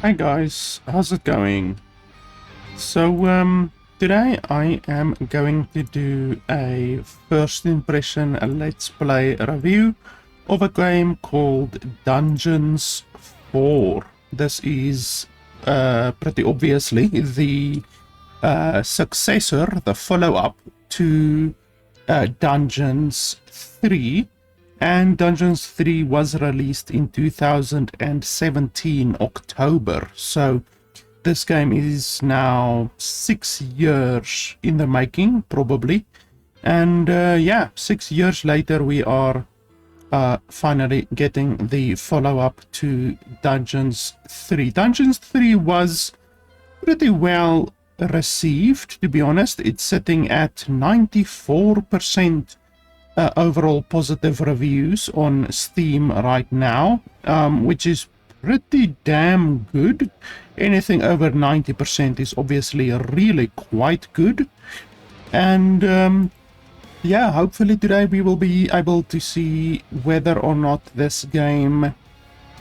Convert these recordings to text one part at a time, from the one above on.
Hi guys, how's it going? Today I am going to do a first impression let's play review of a game called Dungeons 4. This is pretty obviously the successor, the follow-up to Dungeons 3. And Dungeons 3 was released in 2017 October, so this game is now 6 years in the making, probably. And yeah, 6 years later we are finally getting the follow-up to Dungeons 3. Dungeons 3 was pretty well received, to be honest. It's sitting at 94% overall positive reviews on Steam right now, which is pretty damn good. Anything over 90% is obviously really quite good. And yeah, hopefully today we will be able to see whether or not this game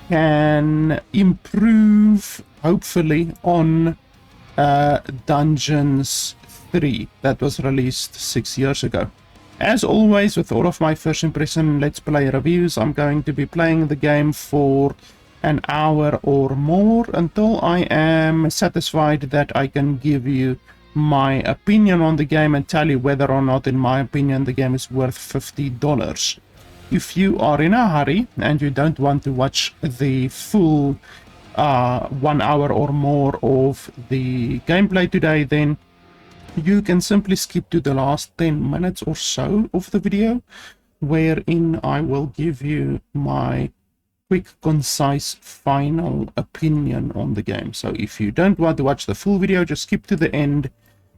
can improve, hopefully, on Dungeons 3 that was released 6 years ago. As always, with all of my first impression Let's Play reviews, I'm going to be playing the game for an hour or more until I am satisfied that I can give you my opinion on the game and tell you whether or not, in my opinion, the game is worth $50. If you are in a hurry and you don't want to watch the full 1 hour or more of the gameplay today, then you can simply skip to the last 10 minutes or so of the video, wherein I will give you my quick, concise, final opinion on the game. So if you don't want to watch the full video, just skip to the end.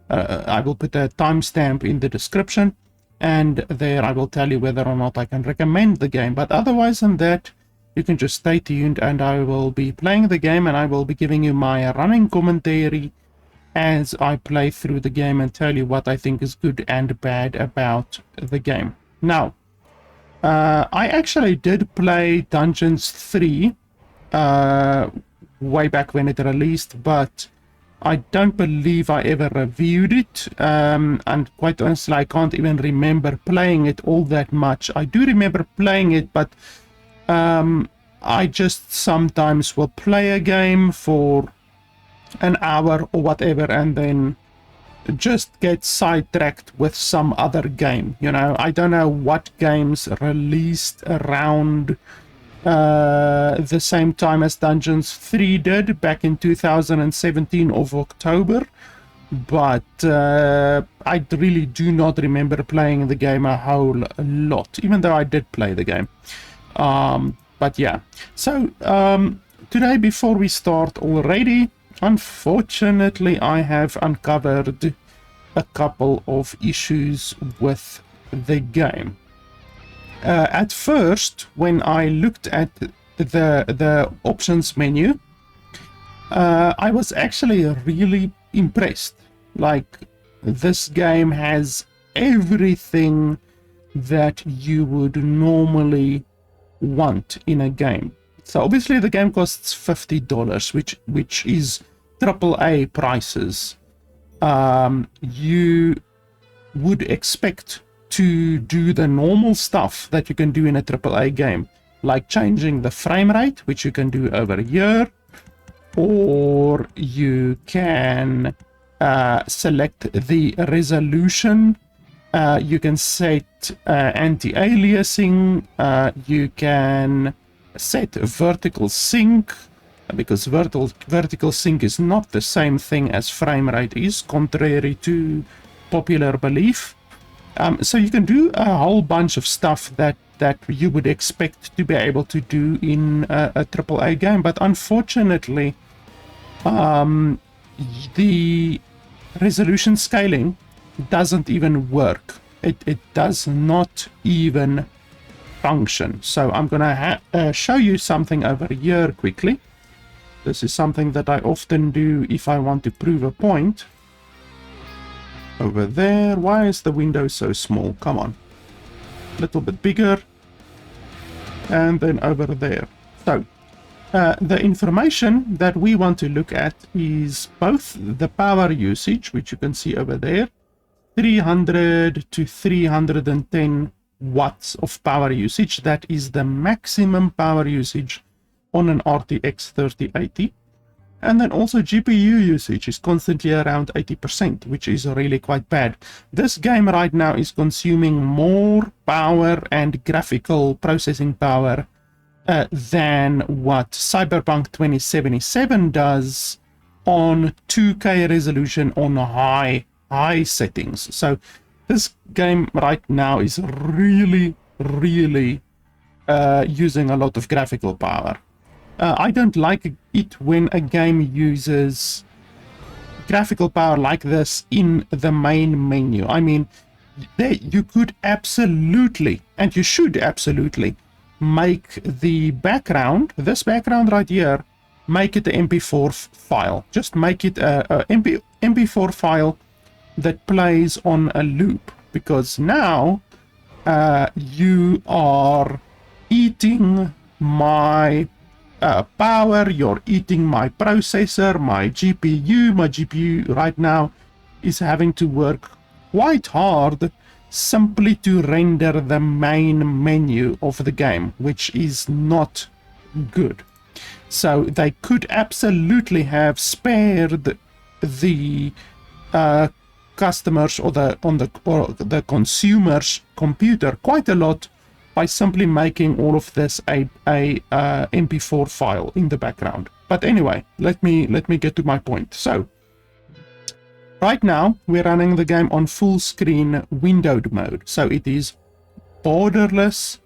I will put a timestamp in the description, and there I will tell you whether or not I can recommend the game. But otherwise than that, you can just stay tuned, and I will be playing the game, and I will be giving you my running commentary as I play through the game and tell you what I think is good and bad about the game. Now, I actually did play Dungeons 3 way back when it released, but I don't believe I ever reviewed it, and quite honestly I can't even remember playing it all that much. I do remember playing it, but I just sometimes will play a game for an hour or whatever and then just get sidetracked with some other game. You know, I don't know what games released around the same time as Dungeons 3 did back in 2017 of October, but I really do not remember playing the game a whole lot, even though I did play the game. But yeah, so today, before we start already, unfortunately, I have uncovered a couple of issues with the game. At first, when I looked at the options menu, I was actually really impressed. Like, this game has everything that you would normally want in a game. So obviously the game costs $50, which is AAA prices. You would expect to do the normal stuff that you can do in a AAA game, like changing the frame rate, which you can do over here, or you can select the resolution. You can set anti-aliasing. You can set vertical sync, because vertical sync is not the same thing as frame rate is, contrary to popular belief. So you can do a whole bunch of stuff that you would expect to be able to do in a AAA game, but unfortunately the resolution scaling doesn't even work. It does not even function. So I'm gonna show you something over here quickly. This is something that I often do if I want to prove a point. Over there, why is the window so small? Come on, a little bit bigger. And then over there. So The information that we want to look at is both the power usage, which you can see over there, 300 to 310 watts of power usage. That is the maximum power usage on an RTX 3080. And then also GPU usage is constantly around 80%, which is really quite bad. This game right now is consuming more power and graphical processing power than what Cyberpunk 2077 does on 2K resolution on high settings. So this game right now is really using a lot of graphical power. I don't like it when a game uses graphical power like this in the main menu. I mean, there you could absolutely, and you should absolutely, make the background, this background right here, make it an MP4 file. Just make it a MP4 file that plays on a loop, because now you are eating my power, you're eating my processor, my GPU. My GPU right now is having to work quite hard simply to render the main menu of the game, which is not good. So they could absolutely have spared the customers or the consumer's computer quite a lot by simply making all of this a MP4 file in the background. But anyway, let me get to my point. So right now we're running the game on full screen windowed mode. So it is borderless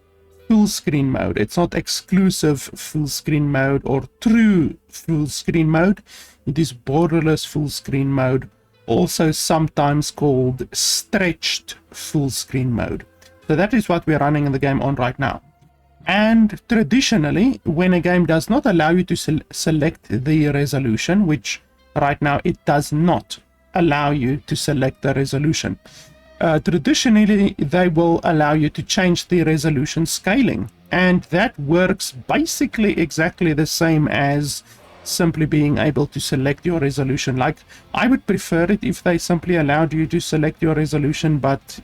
full screen mode. It's not exclusive full screen mode or true full screen mode. It is borderless full screen mode, also sometimes called stretched full screen mode. So that is what we're running in the game on right now. And traditionally, when a game does not allow you to select the resolution, which right now it does not allow you to select the resolution, traditionally they will allow you to change the resolution scaling. And that works basically exactly the same as simply being able to select your resolution. Like, I would prefer it if they simply allowed you to select your resolution, but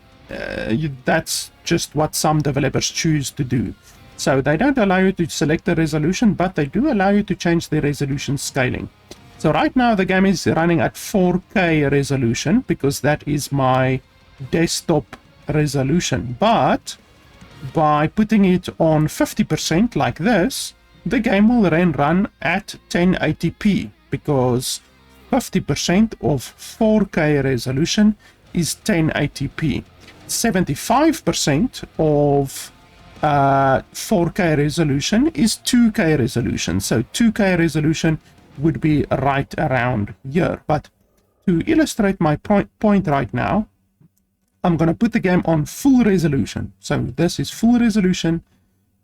that's just what some developers choose to do. So they don't allow you to select the resolution, but they do allow you to change the resolution scaling. So right now the game is running at 4K resolution because that is my desktop resolution. But by putting it on 50% like this, the game will then run at 1080p, because 50% of 4K resolution is 1080p. 75% of 4K resolution is 2K resolution. So 2K resolution would be right around here. But to illustrate my point right now, I'm going to put the game on full resolution. So this is full resolution.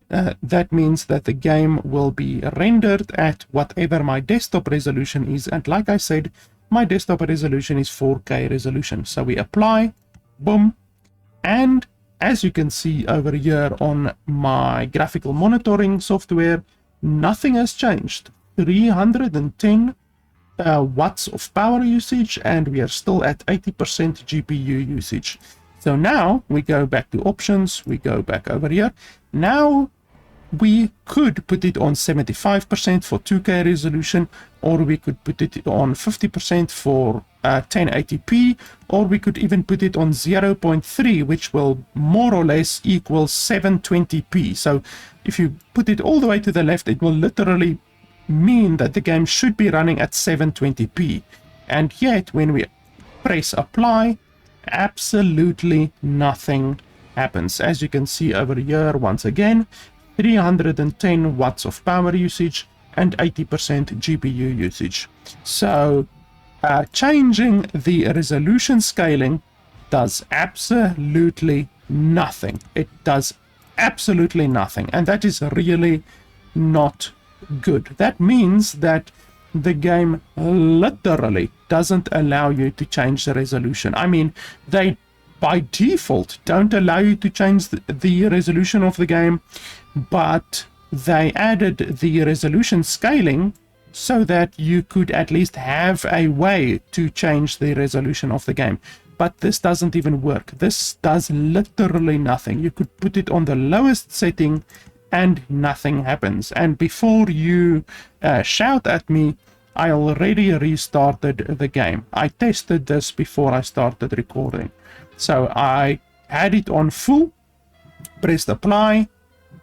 That means that the game will be rendered at whatever my desktop resolution is. And like I said, my desktop resolution is 4K resolution. So we apply, boom. And as you can see over here on my graphical monitoring software, nothing has changed. 310 watts of power usage, and we are still at 80% GPU usage. So now we go back to options, we go back over here. Now we could put it on 75% for 2K resolution, or we could put it on 50% for 1080p, or we could even put it on 0.3, which will more or less equal 720p. So if you put it all the way to the left, it will literally mean that the game should be running at 720p. And yet when we press apply, absolutely nothing happens. As you can see over here, once again, 310 watts of power usage and 80% GPU usage. So changing the resolution scaling does absolutely nothing. It does absolutely nothing, and that is really not good. That means that the game literally doesn't allow you to change the resolution. I mean, they by default don't allow you to change the resolution of the game, but they added the resolution scaling so that you could at least have a way to change the resolution of the game. But this doesn't even work. This does literally nothing. You could put it on the lowest setting and nothing happens. And before you shout at me, I already restarted the game. I tested this before I started recording. So I had it on full, pressed apply,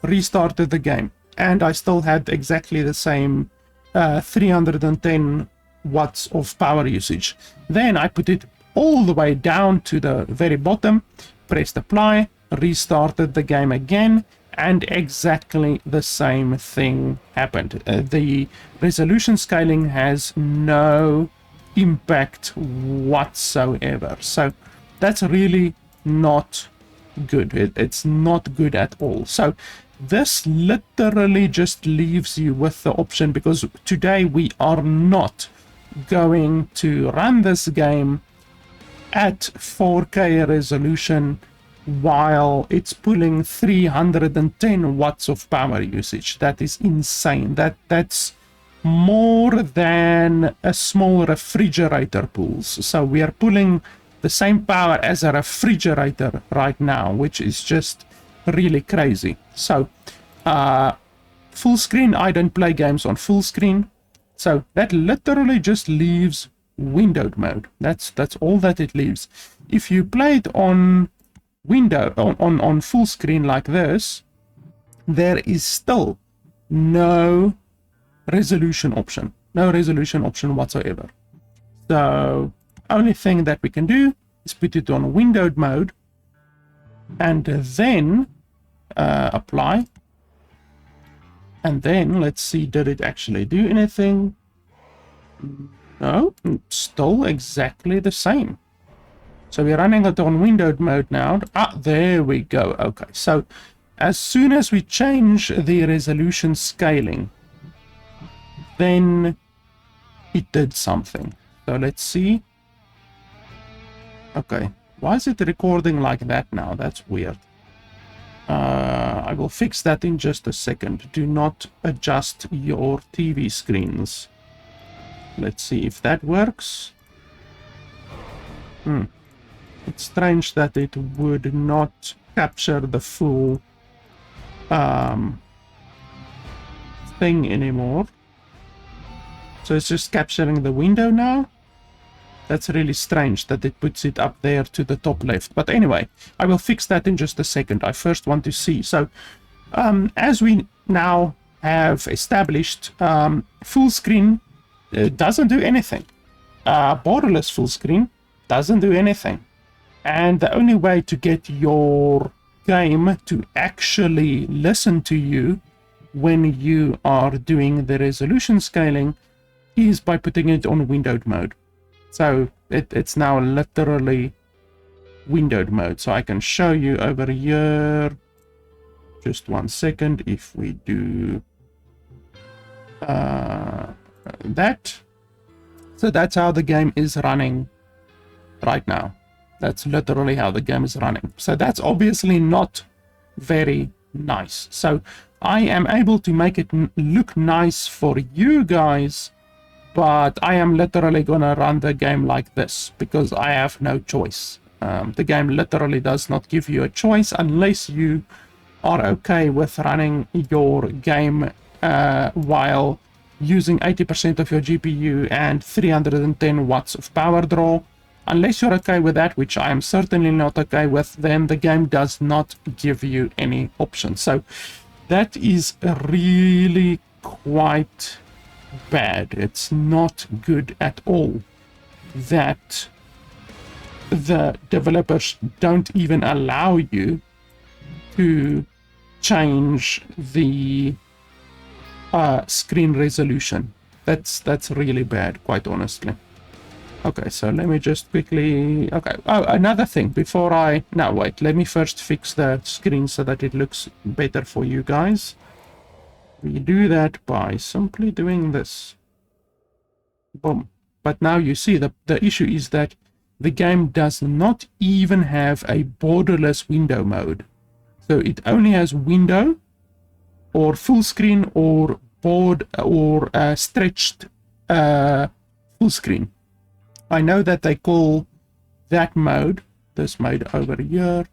restarted the game, and I still had exactly the same 310 watts of power usage. Then I put it all the way down to the very bottom, pressed apply, restarted the game again, and exactly the same thing happened. The resolution scaling has no impact whatsoever. So that's really not good. It's not good at all. So this literally just leaves you with the option, because today we are not going to run this game at 4K resolution while it's pulling 310 watts of power usage. That is insane. That's more than a small refrigerator pulls. So we are pulling the same power as a refrigerator right now, which is just really crazy. So full screen, I don't play games on full screen, so that literally just leaves windowed mode. That's all that it leaves. If you play it on on full screen like this, there is still no resolution option, whatsoever. So only thing that we can do is put it on windowed mode and then apply, and then let's see, did it actually do anything? No, still exactly the same. So we're running it on windowed mode now. There we go. Okay, so as soon as we change the resolution scaling, then it did something. So let's see. Okay, why is it recording like that now? That's weird. I will fix that in just a second. Do not adjust your TV screens. Let's see if that works. It's strange that it would not capture the full thing anymore. So it's just capturing the window now. That's really strange that it puts it up there to the top left. But anyway, I will fix that in just a second. I first want to see. So as we now have established, full screen doesn't do anything. Borderless full screen doesn't do anything. And the only way to get your game to actually listen to you when you are doing the resolution scaling is by putting it on windowed mode. So it's now literally windowed mode. So I can show you over here. Just 1 second. If we do that. So that's how the game is running right now. That's literally how the game is running. So that's obviously not very nice. So I am able to make it look nice for you guys, but I am literally gonna run the game like this because I have no choice. The game literally does not give you a choice unless you are okay with running your game while using 80% of your GPU and 310 watts of power draw. Unless you're okay with that, which I am certainly not okay with, then the game does not give you any options. So that is really quite bad. It's not good at all that the developers don't even allow you to change the screen resolution. That's really bad, quite honestly. Okay, so let me just quickly... Okay, oh, another thing before I... No, wait, let me first fix the screen so that it looks better for you guys. We do that by simply doing this. Boom. But now you see the issue is that the game does not even have a borderless window mode. So it only has window, or full screen or board or stretched full screen. I know that they call that mode, this mode over here,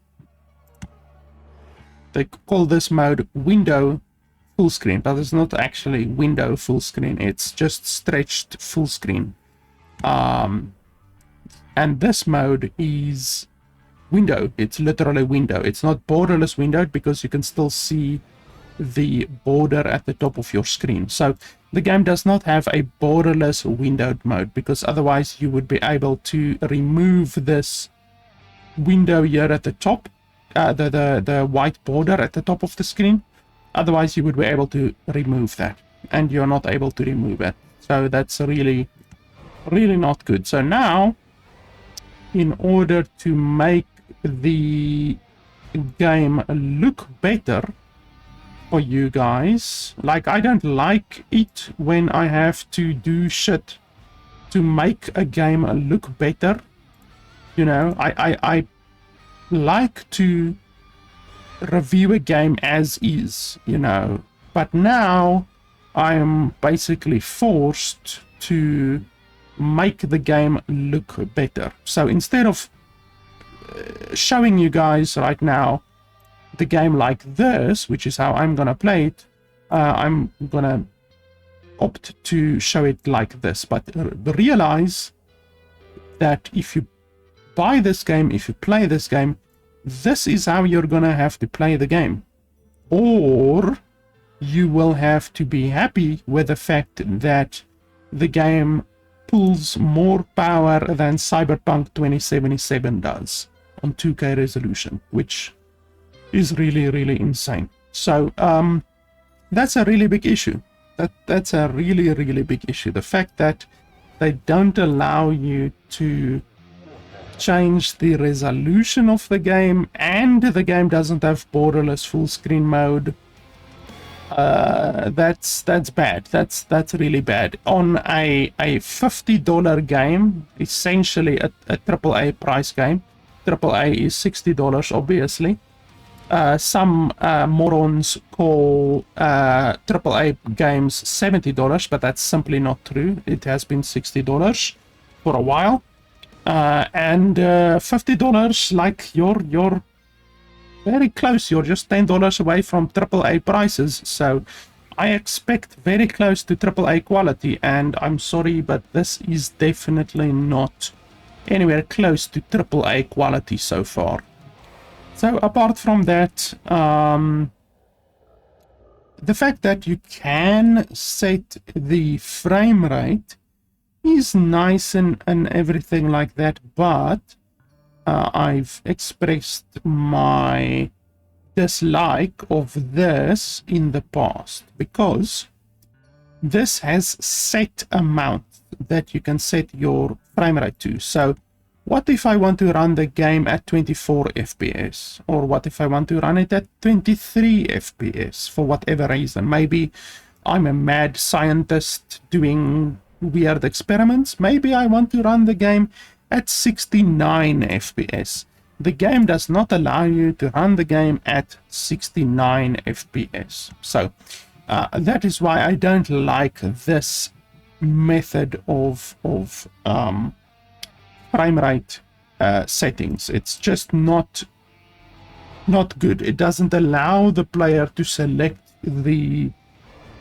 they call this mode window full screen, but it's not actually window full screen, it's just stretched full screen. And this mode is window, it's literally window. It's not borderless windowed because you can still see the border at the top of your screen. So the game does not have a borderless windowed mode, because otherwise you would be able to remove this window here at the top, the white border at the top of the screen. Otherwise you would be able to remove that, and you're not able to remove it. So that's really not good. So now, in order to make the game look better for you guys, like, I don't like it when I have to do shit to make a game look better. You know, I like to review a game as is, you know, but now I am basically forced to make the game look better. So instead of showing you guys right now the game like this, which is how I'm gonna play it, I'm gonna opt to show it like this. But realize that if you buy this game, if you play this game, this is how you're gonna have to play the game, or you will have to be happy with the fact that the game pulls more power than Cyberpunk 2077 does on 2K resolution, which is really insane. So that's a really big issue. That's a really big issue. The fact that they don't allow you to change the resolution of the game, and the game doesn't have borderless full screen mode. That's bad. That's really bad on a $50 game, essentially a AAA price game. AAA is $60, obviously. Some morons call AAA games $70, but that's simply not true. It has been $60 for a while, and $50, like, you're very close. You're just $10 away from AAA prices. So I expect very close to AAA quality, and I'm sorry, but this is definitely not anywhere close to AAA quality so far. So apart from that, the fact that you can set the frame rate is nice and everything like that, but I've expressed my dislike of this in the past, because this has set amount that you can set your frame rate to. So what if I want to run the game at 24 FPS? Or what if I want to run it at 23 FPS for whatever reason? Maybe I'm a mad scientist doing weird experiments. Maybe I want to run the game at 69 FPS. The game does not allow you to run the game at 69 FPS. So that is why I don't like this method of frame rate settings. It's just not good. It doesn't allow the player to select the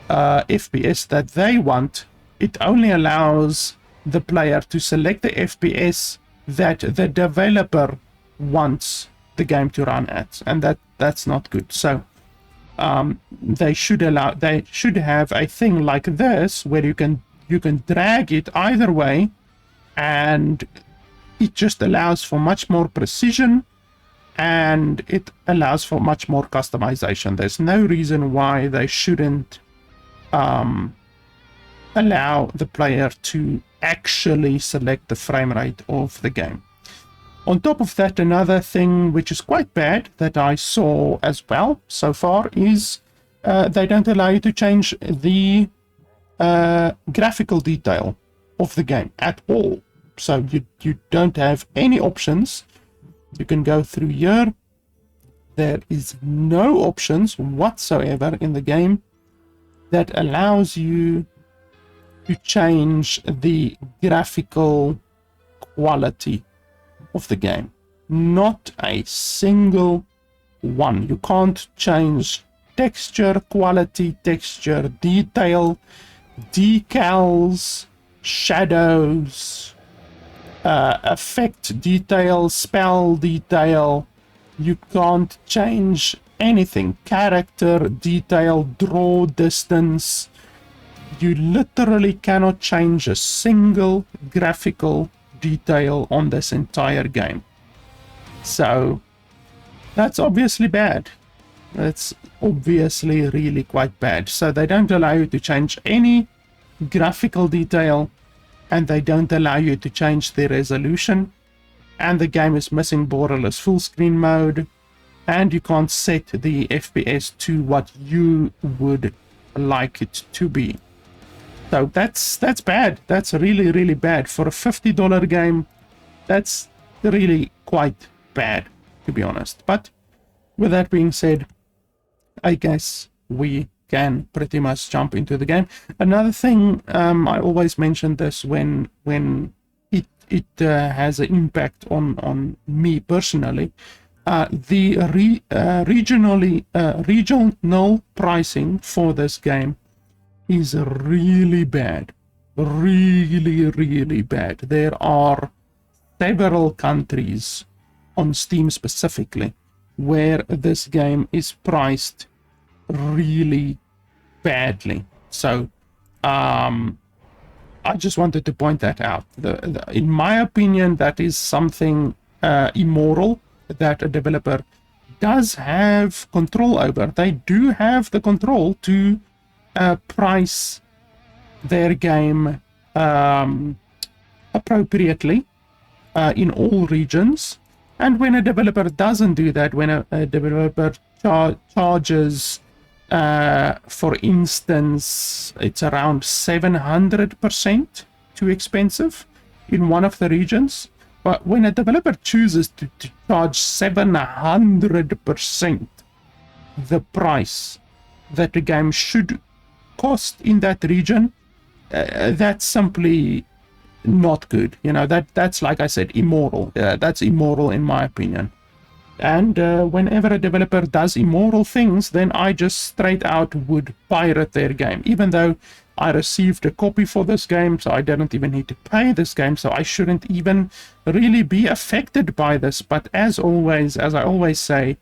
FPS that they want. It only allows the player to select the FPS that the developer wants the game to run at, and that's not good. So they should have a thing like this where you can drag it either way, and it just allows for much more precision, and it allows for much more customization. There's no reason why they shouldn't allow the player to actually select the frame rate of the game. On top of that, another thing which is quite bad that I saw as well so far is they don't allow you to change the graphical detail of the game at all. So you don't have any options. You can go through here there is no options whatsoever in the game that allows you to change the graphical quality of the game. Not a single one. You can't change texture quality, texture detail, decals, shadows, effect detail, spell detail. You can't change anything. Character detail, draw distance. You literally cannot change a single graphical detail on this entire game. So that's obviously bad. That's obviously really quite bad. So they don't allow you to change any graphical detail, and they don't allow you to change the resolution, and the game is missing borderless full screen mode, and you can't set the FPS to what you would like it to be. So that's bad. That's really, really bad. For a $50 game, that's really quite bad, to be honest. But with that being said, I guess we can pretty much jump into the game. Another thing, I always mention this when it has an impact on me personally. The regional pricing for this game is really bad. Really, really bad. There are several countries on Steam specifically where this game is priced really badly. So I just wanted to point that out. In my opinion, that is something immoral that a developer does have control over. They do have the control to price their game appropriately in all regions. And when a developer doesn't do that, when a developer charges, for instance, it's around 700% too expensive in one of the regions. But when a developer chooses to charge 700% the price that the game should cost in that region, that's simply not good. You know, that's like I said, immoral. That's immoral in my opinion. And whenever a developer does immoral things, then I just straight out would pirate their game, even though I received a copy for this game, so I didn't even need to pay this game, so I shouldn't even really be affected by this. But as always, as I always say,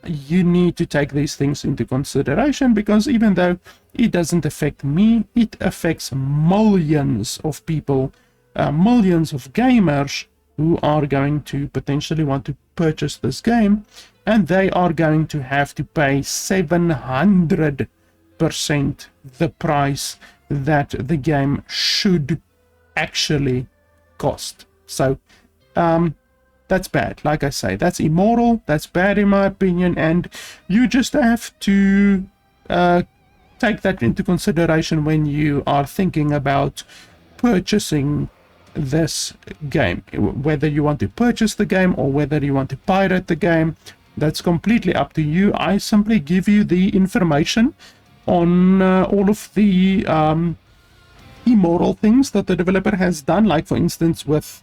you need to take these things into consideration, because even though it doesn't affect me, it affects millions of people, millions of gamers who are going to potentially want to purchase this game, and they are going to have to pay 700% the price that the game should actually cost. So that's bad. Like I say, that's immoral, that's bad in my opinion, and you just have to take that into consideration when you are thinking about purchasing this game. Whether you want to purchase the game or whether you want to pirate the game, that's completely up to you. I simply give you the information on all of the immoral things that the developer has done, like for instance with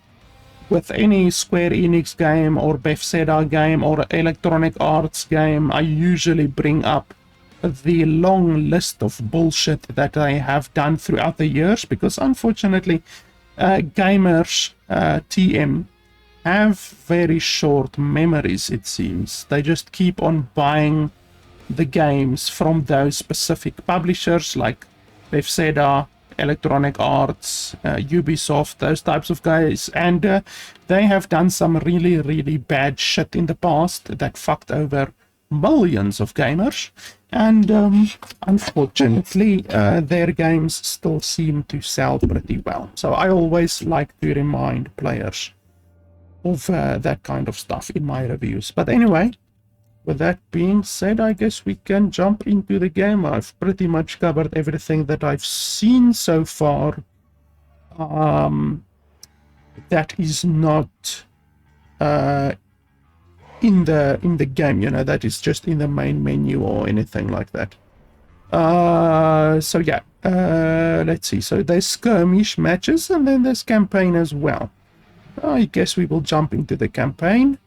any Square Enix game or Bethesda game or Electronic Arts game. I usually bring up the long list of bullshit that they have done throughout the years, because unfortunately gamers, TM, have very short memories, it seems. They just keep on buying the games from those specific publishers like Bethesda, Electronic Arts, Ubisoft, those types of guys, and they have done some really, really bad shit in the past that fucked over millions of gamers, and unfortunately their games still seem to sell pretty well. So I always like to remind players of that kind of stuff in my reviews. But anyway, with that being said, I guess we can jump into the game. I've pretty much covered everything that I've seen so far. That is not in the game, you know, that is just in the main menu or anything like that. So yeah, let's see. So there's skirmish matches and then there's campaign as well. I guess we will jump into the campaign.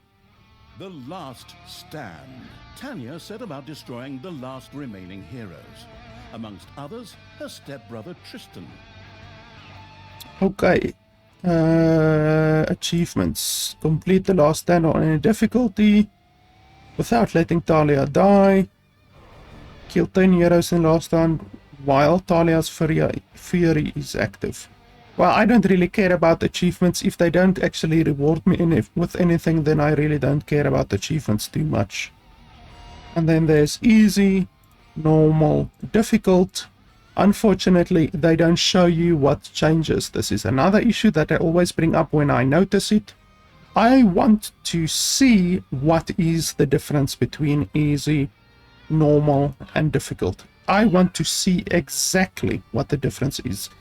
The Last Stand. Tanya set about destroying the last remaining heroes. Amongst others, her stepbrother Tristan. Okay. Achievements. Complete the last stand on any difficulty without letting Talia die. Kill 10 heroes in last stand while Talia's fury is active. Well, I don't really care about achievements. If they don't actually reward me with anything, then I really don't care about achievements too much. And then there's easy, normal, difficult. Unfortunately, they don't show you what changes. This is another issue that I always bring up when I notice it. I want to see what is the difference between easy, normal, and difficult. I want to see exactly what the difference is.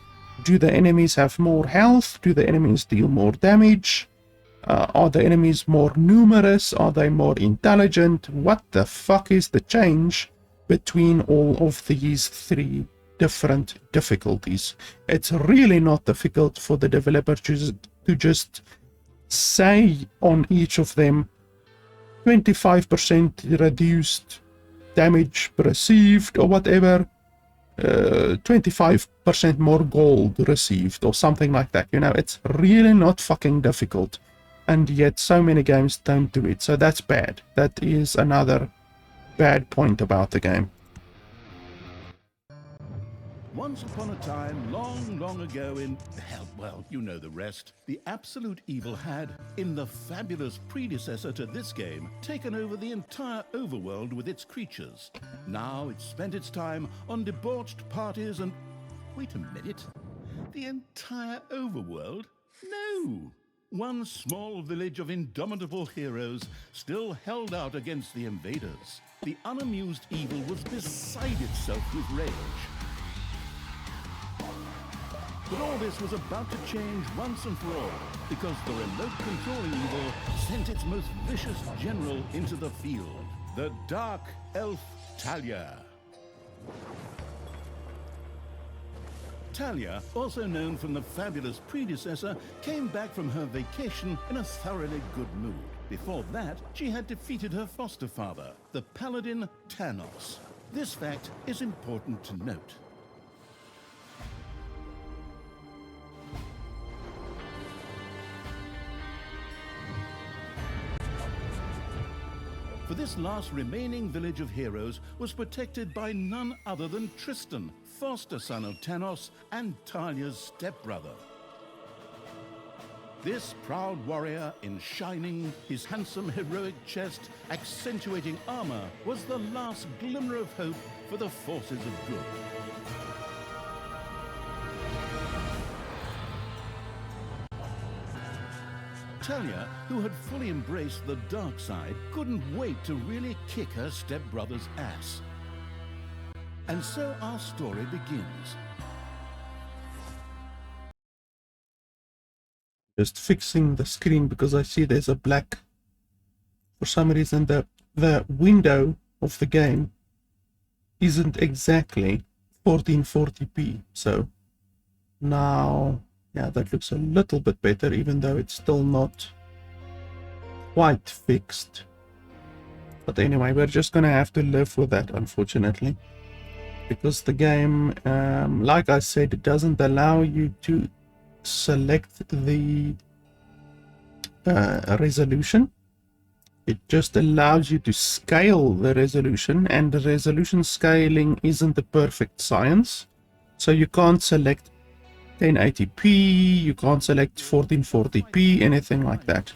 Do the enemies have more health? Do the enemies deal more damage? Are the enemies more numerous? Are they more intelligent? What the fuck is the change between all of these three different difficulties? It's really not difficult for the developer to just say on each of them 25% reduced damage received or whatever, 25% more gold received or something like that. You know, it's really not fucking difficult, and yet so many games don't do it. So that's bad. That is another bad point about the game. Once upon a time, long, long ago in, hell, well, you know the rest, the absolute evil had, in the fabulous predecessor to this game, taken over the entire overworld with its creatures. Now it spent its time on debauched parties and... Wait a minute. The entire overworld? No! One small village of indomitable heroes still held out against the invaders. The unamused evil was beside itself with rage. But all this was about to change once and for all, because the remote controlling evil sent its most vicious general into the field, the Dark Elf Talia. Talia, also known from the fabulous predecessor, came back from her vacation in a thoroughly good mood. Before that, she had defeated her foster father, the paladin Thanos. This fact is important to note. For this last remaining village of heroes was protected by none other than Tristan, foster son of Thanos and Talia's stepbrother. This proud warrior in shining, his handsome heroic chest accentuating armor, was the last glimmer of hope for the forces of good. Talia, who had fully embraced the dark side, couldn't wait to really kick her stepbrother's ass. And so our story begins. Just fixing the screen because I see there's a black... For some reason the window of the game isn't exactly 1440p. So now... yeah, that looks a little bit better, even though it's still not quite fixed. But anyway, we're just gonna have to live with that, unfortunately. Because the game, like I said, it doesn't allow you to select the resolution. It just allows you to scale the resolution, and the resolution scaling isn't a perfect science. So you can't select 1080p, you can't select 1440p, anything like that.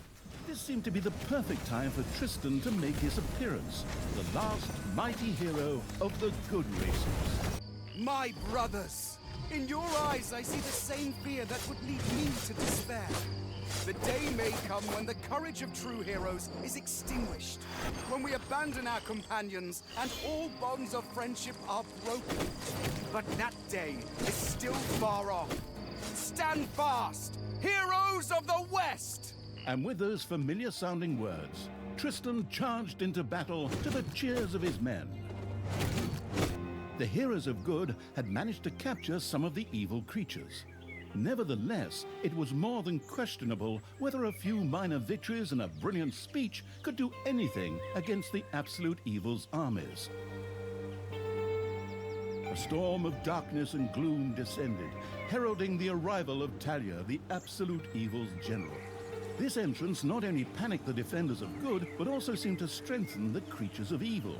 This seemed to be the perfect time for Tristan to make his appearance, the last mighty hero of the good races. My brothers! In your eyes I see the same fear that would lead me to despair. The day may come when the courage of true heroes is extinguished, when we abandon our companions and all bonds of friendship are broken. But that day is still far off. Stand fast, heroes of the West! And with those familiar sounding words, Tristan charged into battle to the cheers of his men. The heroes of good had managed to capture some of the evil creatures. Nevertheless, it was more than questionable whether a few minor victories and a brilliant speech could do anything against the absolute evil's armies. A storm of darkness and gloom descended, heralding the arrival of Talia, the absolute evil's general. This entrance not only panicked the defenders of good, but also seemed to strengthen the creatures of evil.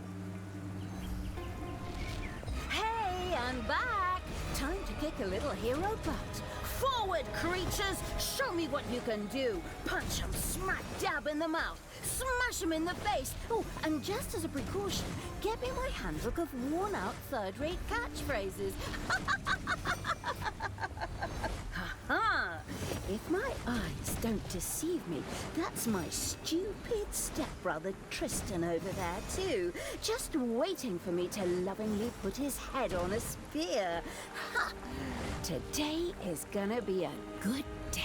Hey, I'm back! Time to kick a little hero butt. Forward, creatures! Show me what you can do! Punch 'em smack dab in the mouth! Smash 'em in the face! Oh, and just as a precaution, get me my handbook of worn-out third-rate catchphrases. Ha-ha! If my eyes don't deceive me, that's my stupid stepbrother Tristan over there too, just waiting for me to lovingly put his head on a spear. Ha! Today is gonna be a good day.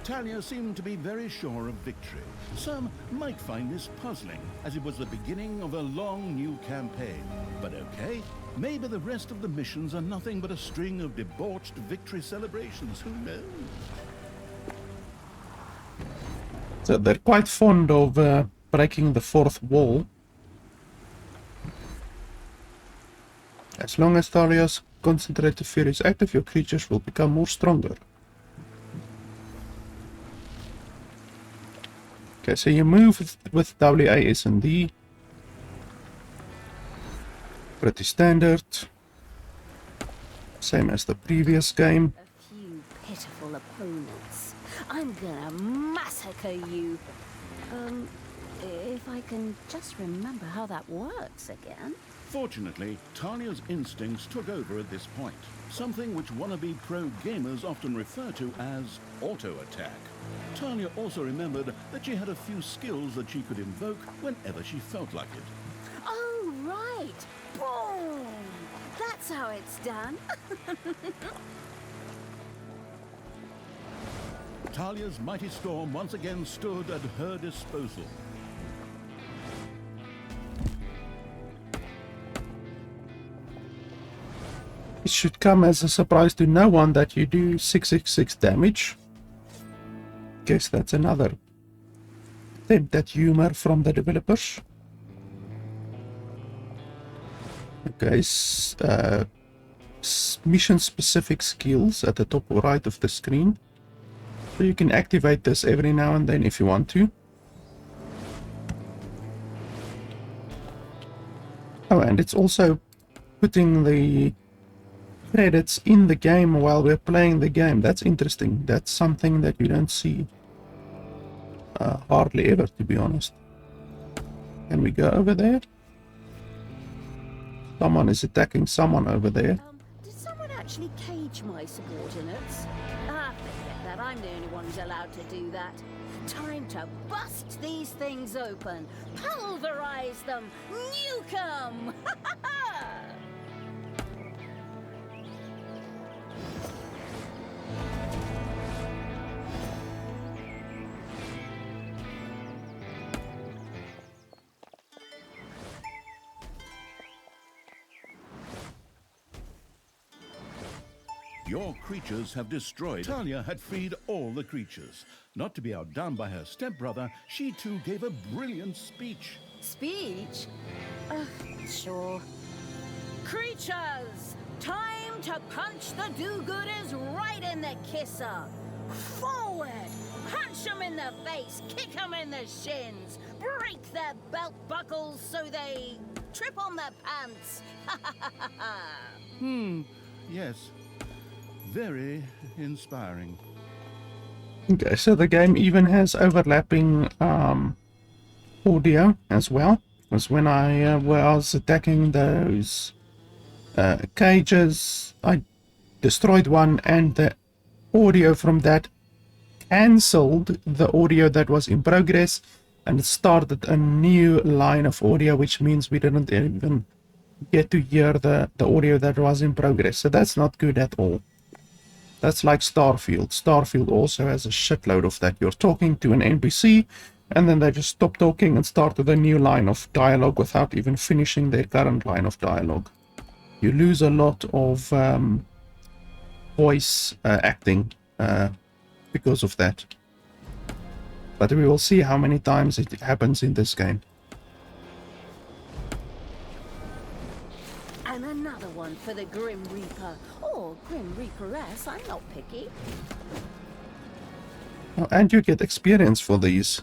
Talia seemed to be very sure of victory. Some might find this puzzling, as it was the beginning of a long new campaign. But okay, maybe the rest of the missions are nothing but a string of debauched victory celebrations, who knows? So they're quite fond of breaking the fourth wall. As long as Talia's concentrated fury is active, your creatures will become more stronger. Okay, so you move with WAS and D. Pretty standard. Same as the previous game. A few pitiful opponents. I'm gonna massacre you. If I can just remember how that works again. Fortunately, Talia's instincts took over at this point, something which wannabe pro gamers often refer to as auto-attack. Talia also remembered that she had a few skills that she could invoke whenever she felt like it. Oh, right! Boom! That's how it's done. Talia's mighty storm once again stood at her disposal. It should come as a surprise to no one that you do 666 damage. Guess that's another attempt at humor from the developers. Okay, mission-specific skills at the top right of the screen. So you can activate this every now and then if you want to. Oh, and it's also putting the credits in the game while we're playing the game. That's interesting. That's something that you don't see hardly ever, to be honest. Can we go over there? Someone is attacking someone over there. Did someone actually cage my subordinates? Ah, forget that. I'm the only one who's allowed to do that. Time to bust these things open. Pulverize them. Nuke 'em. Ha ha ha! Your creatures have destroyed. Talia had freed all the creatures. Not to be outdone by her stepbrother, she too gave a brilliant speech. Speech? Sure. Creatures! Time to punch the do-gooders right in the kisser! Forward! Punch them in the face, kick them in the shins, break their belt buckles so they trip on their pants! Yes. Very inspiring. Okay, so the game even has overlapping audio as well. Because when I was attacking those cages, I destroyed one, and the audio from that cancelled the audio that was in progress, and it started a new line of audio, which means we didn't even get to hear the audio that was in progress. So that's not good at all. That's like Starfield. Starfield also has a shitload of that. You're talking to an NPC, And then they just stop talking and started a new line of dialogue without even finishing their current line of dialogue. You lose a lot of voice acting because of that. But we will see how many times it happens in this game. And another one for the Grim Reaper. Or Grim Reaperess, I'm not picky. Oh, and you get experience for these.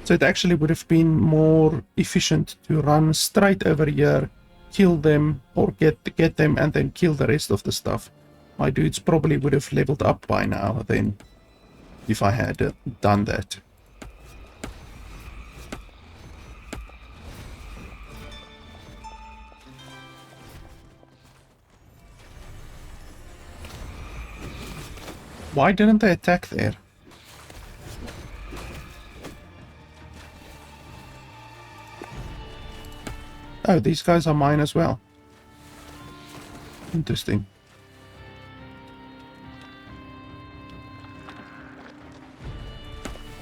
So it actually would have been more efficient to run straight over here, kill them, or get them and then kill the rest of the stuff. My dudes probably would have leveled up by now then, if I had done that. Why didn't they attack there? Oh, these guys are mine as well. Interesting.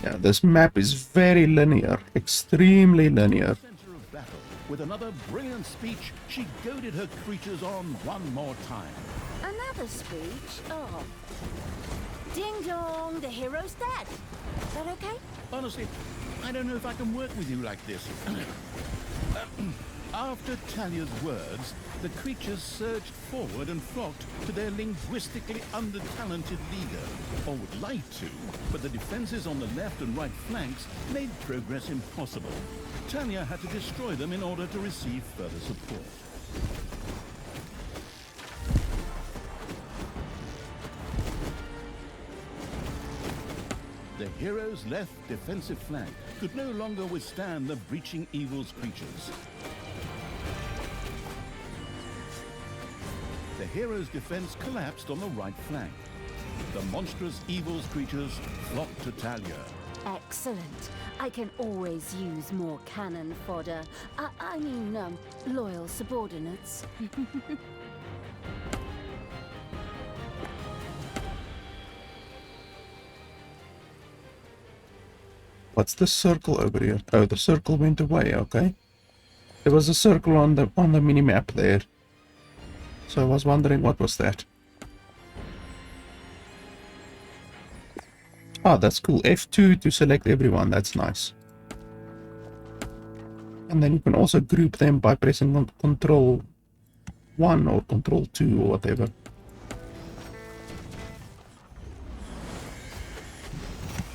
Yeah, this map is very linear, extremely linear. Center of battle. With another brilliant speech, she goaded her creatures on one more time. Another speech? Oh. Ding dong, the hero's dead. Is that okay? Honestly, I don't know if I can work with you like this. After Talia's words, the creatures surged forward and flocked to their linguistically under-talented leader, or would like to, but the defenses on the left and right flanks made progress impossible. Talia had to destroy them in order to receive further support. The hero's left defensive flank could no longer withstand the breaching evil's creatures. The hero's defense collapsed on the right flank. The monstrous evil's creatures flocked to Talia. Excellent. I can always use more cannon fodder. I mean, loyal subordinates. What's the circle over here? Oh, the circle went away, okay. There was a circle on the mini-map there. So I was wondering what was that. Ah, that's cool. F2 to select everyone, that's nice. And then you can also group them by pressing Control 1 or Control 2 or whatever.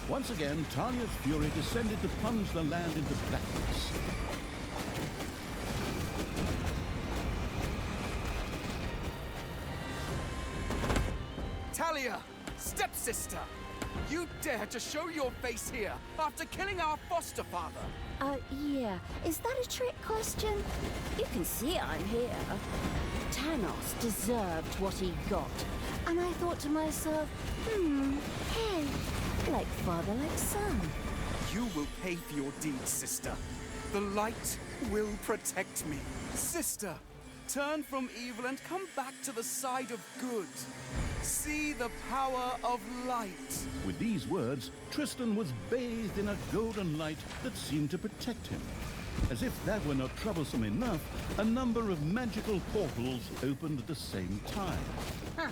Once again, Talia's fury descended to plunge the land into blackness. Talia, stepsister! You dare to show your face here after killing our foster father? Yeah. Is that a trick question? You can see I'm here. Thanos deserved what he got. And I thought to myself, hey, like father, like son. You will pay for your deeds, sister. The light will protect me. Sister, turn from evil and come back to the side of good. See the power of light. With these words, Tristan was bathed in a golden light that seemed to protect him. As if that were not troublesome enough, a number of magical portals opened at the same time. Huh.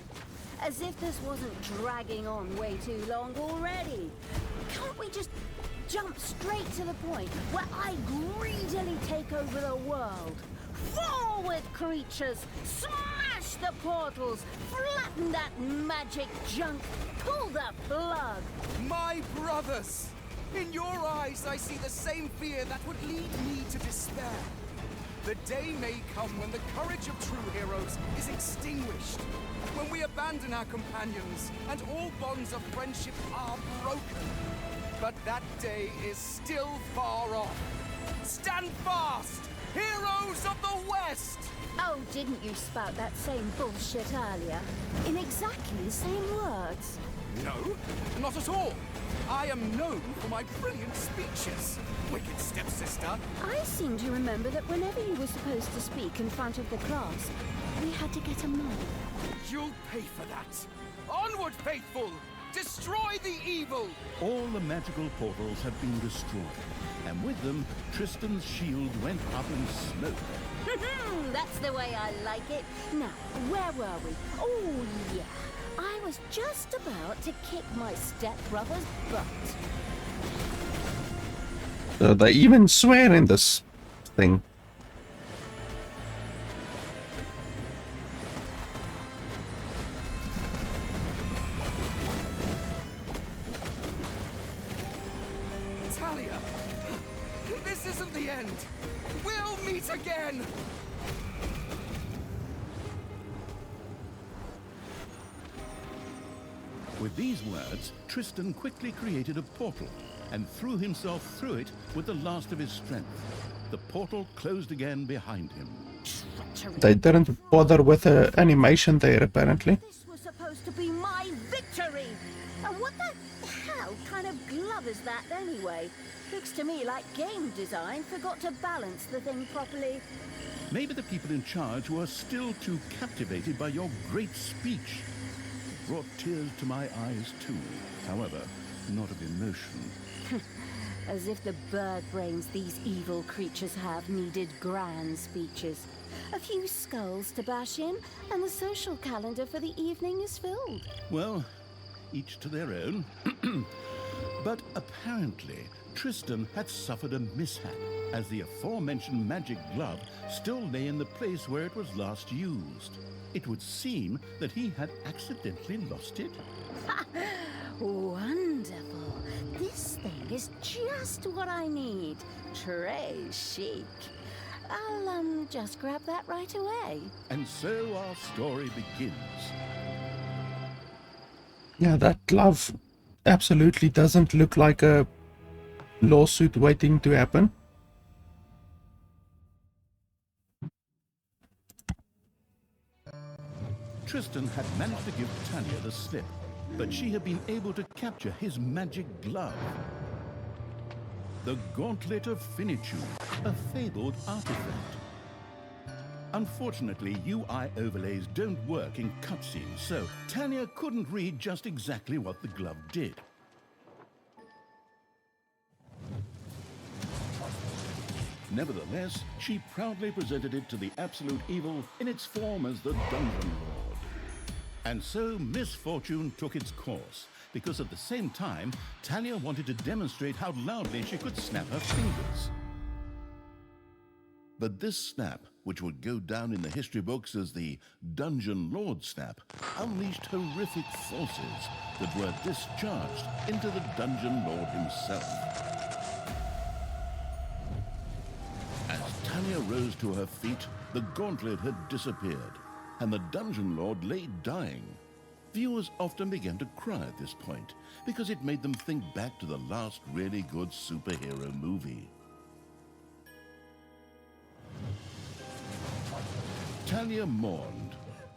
As if this wasn't dragging on way too long already. Can't we just jump straight to the point where I greedily take over the world? Forward, creatures! Smash the portals! Flatten that magic junk! Pull the plug! My brothers! In your eyes, I see the same fear that would lead me to despair. The day may come when the courage of true heroes is extinguished. When we abandon our companions and all bonds of friendship are broken. But that day is still far off. Stand fast! Heroes of the West! Oh, didn't you spout that same bullshit earlier? In exactly the same words. No, not at all. I am known for my brilliant speeches. Wicked stepsister. I seem to remember that whenever you were supposed to speak in front of the class, we had to get a mob. You'll pay for that. Onward, faithful! Destroy the evil! All the magical portals had been destroyed, and with them, Tristan's shield went up in smoke. That's the way I like it. Now, where were we? Oh, yeah. I was just about to kick my stepbrother's butt. They even swear in this thing. Talia! This isn't the end! We'll meet again! With these words, Tristan quickly created a portal and threw himself through it with the last of his strength. The portal closed again behind him. They didn't bother with the animation there, apparently. This was supposed to be my victory! And what the hell kind of glove is that anyway? Looks to me like game design forgot to balance the thing properly. Maybe the people in charge were still too captivated by your great speech. It brought tears to my eyes too, however, not of emotion. As if the bird brains these evil creatures have needed grand speeches. A few skulls to bash in, and the social calendar for the evening is filled. Well, each to their own. But apparently, Tristan had suffered a mishap, as the aforementioned magic glove still lay in the place where it was last used. It would seem that he had accidentally lost it. Wonderful. This thing is just what I need. Très chic. I'll, just grab that right away. And so our story begins. Yeah, that glove absolutely doesn't look like a lawsuit waiting to happen. Tristan had managed to give Talia the slip, but she had been able to capture his magic glove. The Gauntlet of Finitude, a fabled artifact. Unfortunately, UI overlays don't work in cutscenes, so Talia couldn't read just exactly what the glove did. Nevertheless, she proudly presented it to the Absolute Evil in its form as the Dungeon Lord. And so misfortune took its course, because at the same time, Talia wanted to demonstrate how loudly she could snap her fingers. But this snap, which would go down in the history books as the Dungeon Lord snap, unleashed horrific forces that were discharged into the Dungeon Lord himself. As Talia rose to her feet, the gauntlet had disappeared, and the Dungeon Lord lay dying. Viewers often began to cry at this point, because it made them think back to the last really good superhero movie. Talia mourned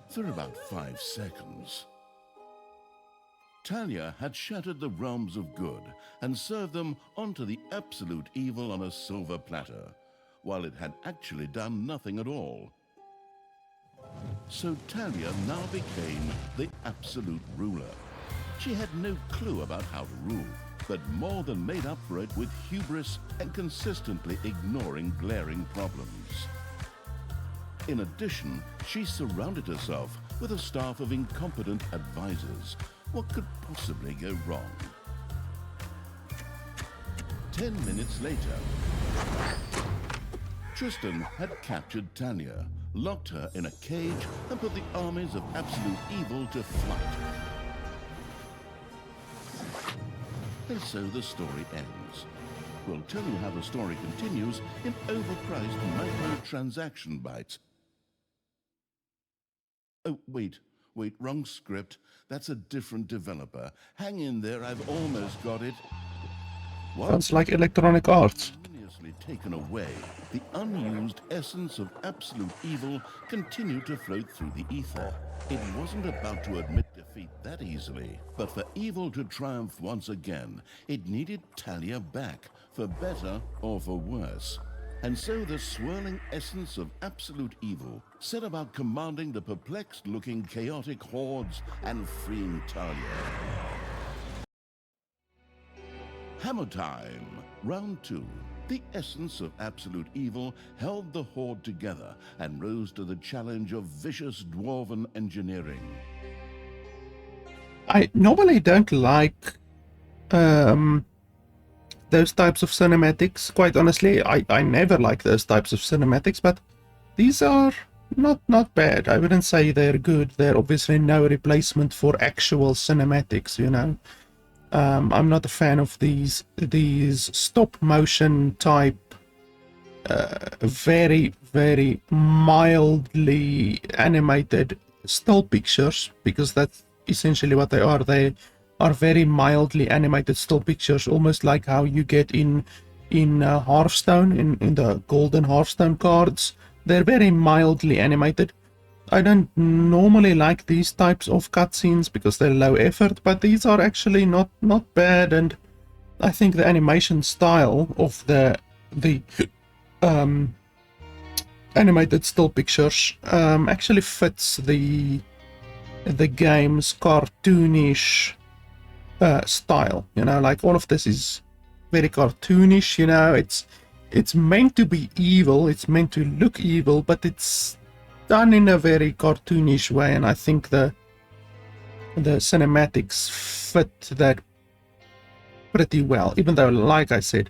for about 5 seconds. Talia had shattered the realms of good and served them onto the Absolute Evil on a silver platter, while it had actually done nothing at all. So Talia now became the absolute ruler. She had no clue about how to rule, but more than made up for it with hubris and consistently ignoring glaring problems. In addition, she surrounded herself with a staff of incompetent advisors. What could possibly go wrong? 10 minutes later, Tristan had captured Talia, locked her in a cage, and put the armies of Absolute Evil to flight. And so the story ends. We'll tell you how the story continues in overpriced microtransaction bites. Oh, wait, wrong script. That's a different developer. Hang in there, I've almost got it. What? Sounds like Electronic Arts. Taken away, the unused essence of Absolute Evil continued to float through the ether. It wasn't about to admit defeat that easily, but for evil to triumph once again, it needed Talia back, for better or for worse. And so the swirling essence of Absolute Evil set about commanding the perplexed-looking chaotic hordes and freeing Talia. Hammer time. Round 2. The essence of absolute evil held the Horde together and rose to the challenge of vicious dwarven engineering. I normally don't like those types of cinematics. Quite honestly, I never like those types of cinematics, but these are not bad. I wouldn't say they're good. They're obviously no replacement for actual cinematics, you know. I'm not a fan of these stop motion type, very mildly animated still pictures, because that's essentially what they are. They are very mildly animated still pictures, almost like how you get in Hearthstone, in the golden Hearthstone cards. They're very mildly animated. I don't normally like these types of cutscenes because they're low effort, but these are actually not bad, and I think the animation style of the animated still pictures actually fits the game's cartoonish style. You know, like all of this is very cartoonish. You know, it's meant to be evil, it's meant to look evil, but it's done in a very cartoonish way, and I think the cinematics fit that pretty well. Even though, like I said,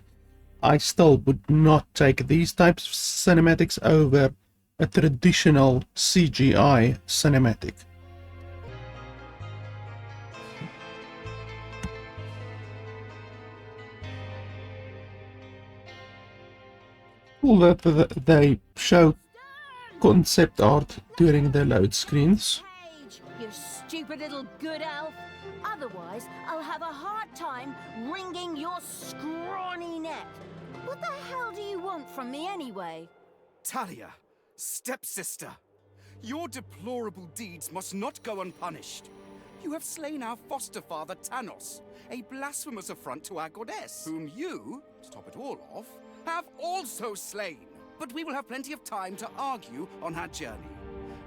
I still would not take these types of cinematics over a traditional CGI cinematic. Cool that they show concept art during the load screens. Cage, you stupid little good elf. Otherwise, I'll have a hard time wringing your scrawny neck. What the hell do you want from me anyway? Talia, stepsister, your deplorable deeds must not go unpunished. You have slain our foster father Tanos, a blasphemous affront to our goddess, whom you, to top it all off, have also slain. But we will have plenty of time to argue on our journey.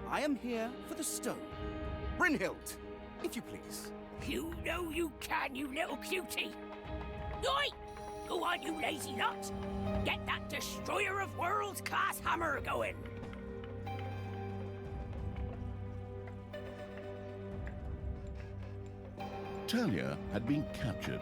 I am here for the stone. Brynhild, if you please. You know you can, you little cutie. Oi! Go on, you lazy lot. Get that destroyer of worlds class hammer going. Talia had been captured.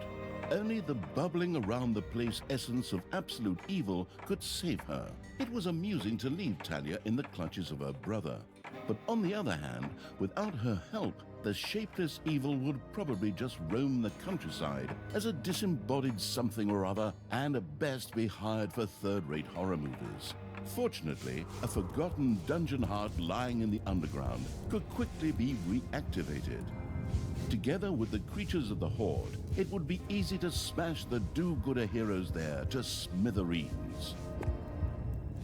Only the bubbling around the place essence of absolute evil could save her. It was amusing to leave Talia in the clutches of her brother. But on the other hand, without her help, the shapeless evil would probably just roam the countryside as a disembodied something or other, and at best be hired for third-rate horror movies. Fortunately, a forgotten dungeon heart lying in the underground could quickly be reactivated. Together with the creatures of the Horde, it would be easy to smash the do-gooder heroes there to smithereens.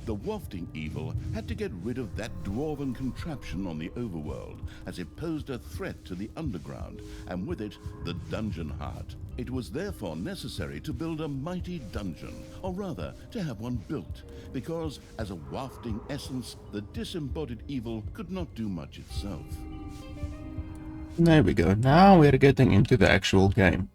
The wafting evil had to get rid of that dwarven contraption on the overworld, as it posed a threat to the underground, and with it, the dungeon heart. It was therefore necessary to build a mighty dungeon, or rather, to have one built, because as a wafting essence, the disembodied evil could not do much itself. There we go. Now we're getting into the actual game.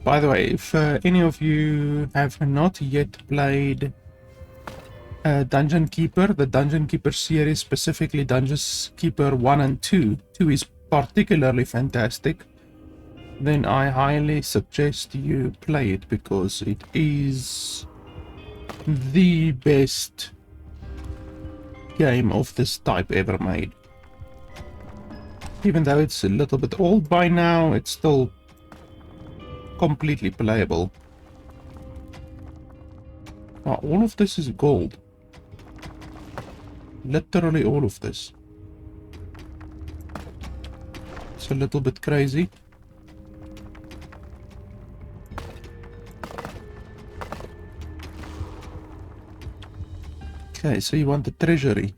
By the way, if any of you have not yet played Dungeon Keeper, the Dungeon Keeper series, specifically Dungeon Keeper 1 and 2, 2 is particularly fantastic, then I highly suggest you play it, because it is the best game of this type ever made. Even though it's a little bit old by now, it's still completely playable. Oh, all of this is gold. Literally all of this. It's a little bit crazy. Okay, so you want the treasury.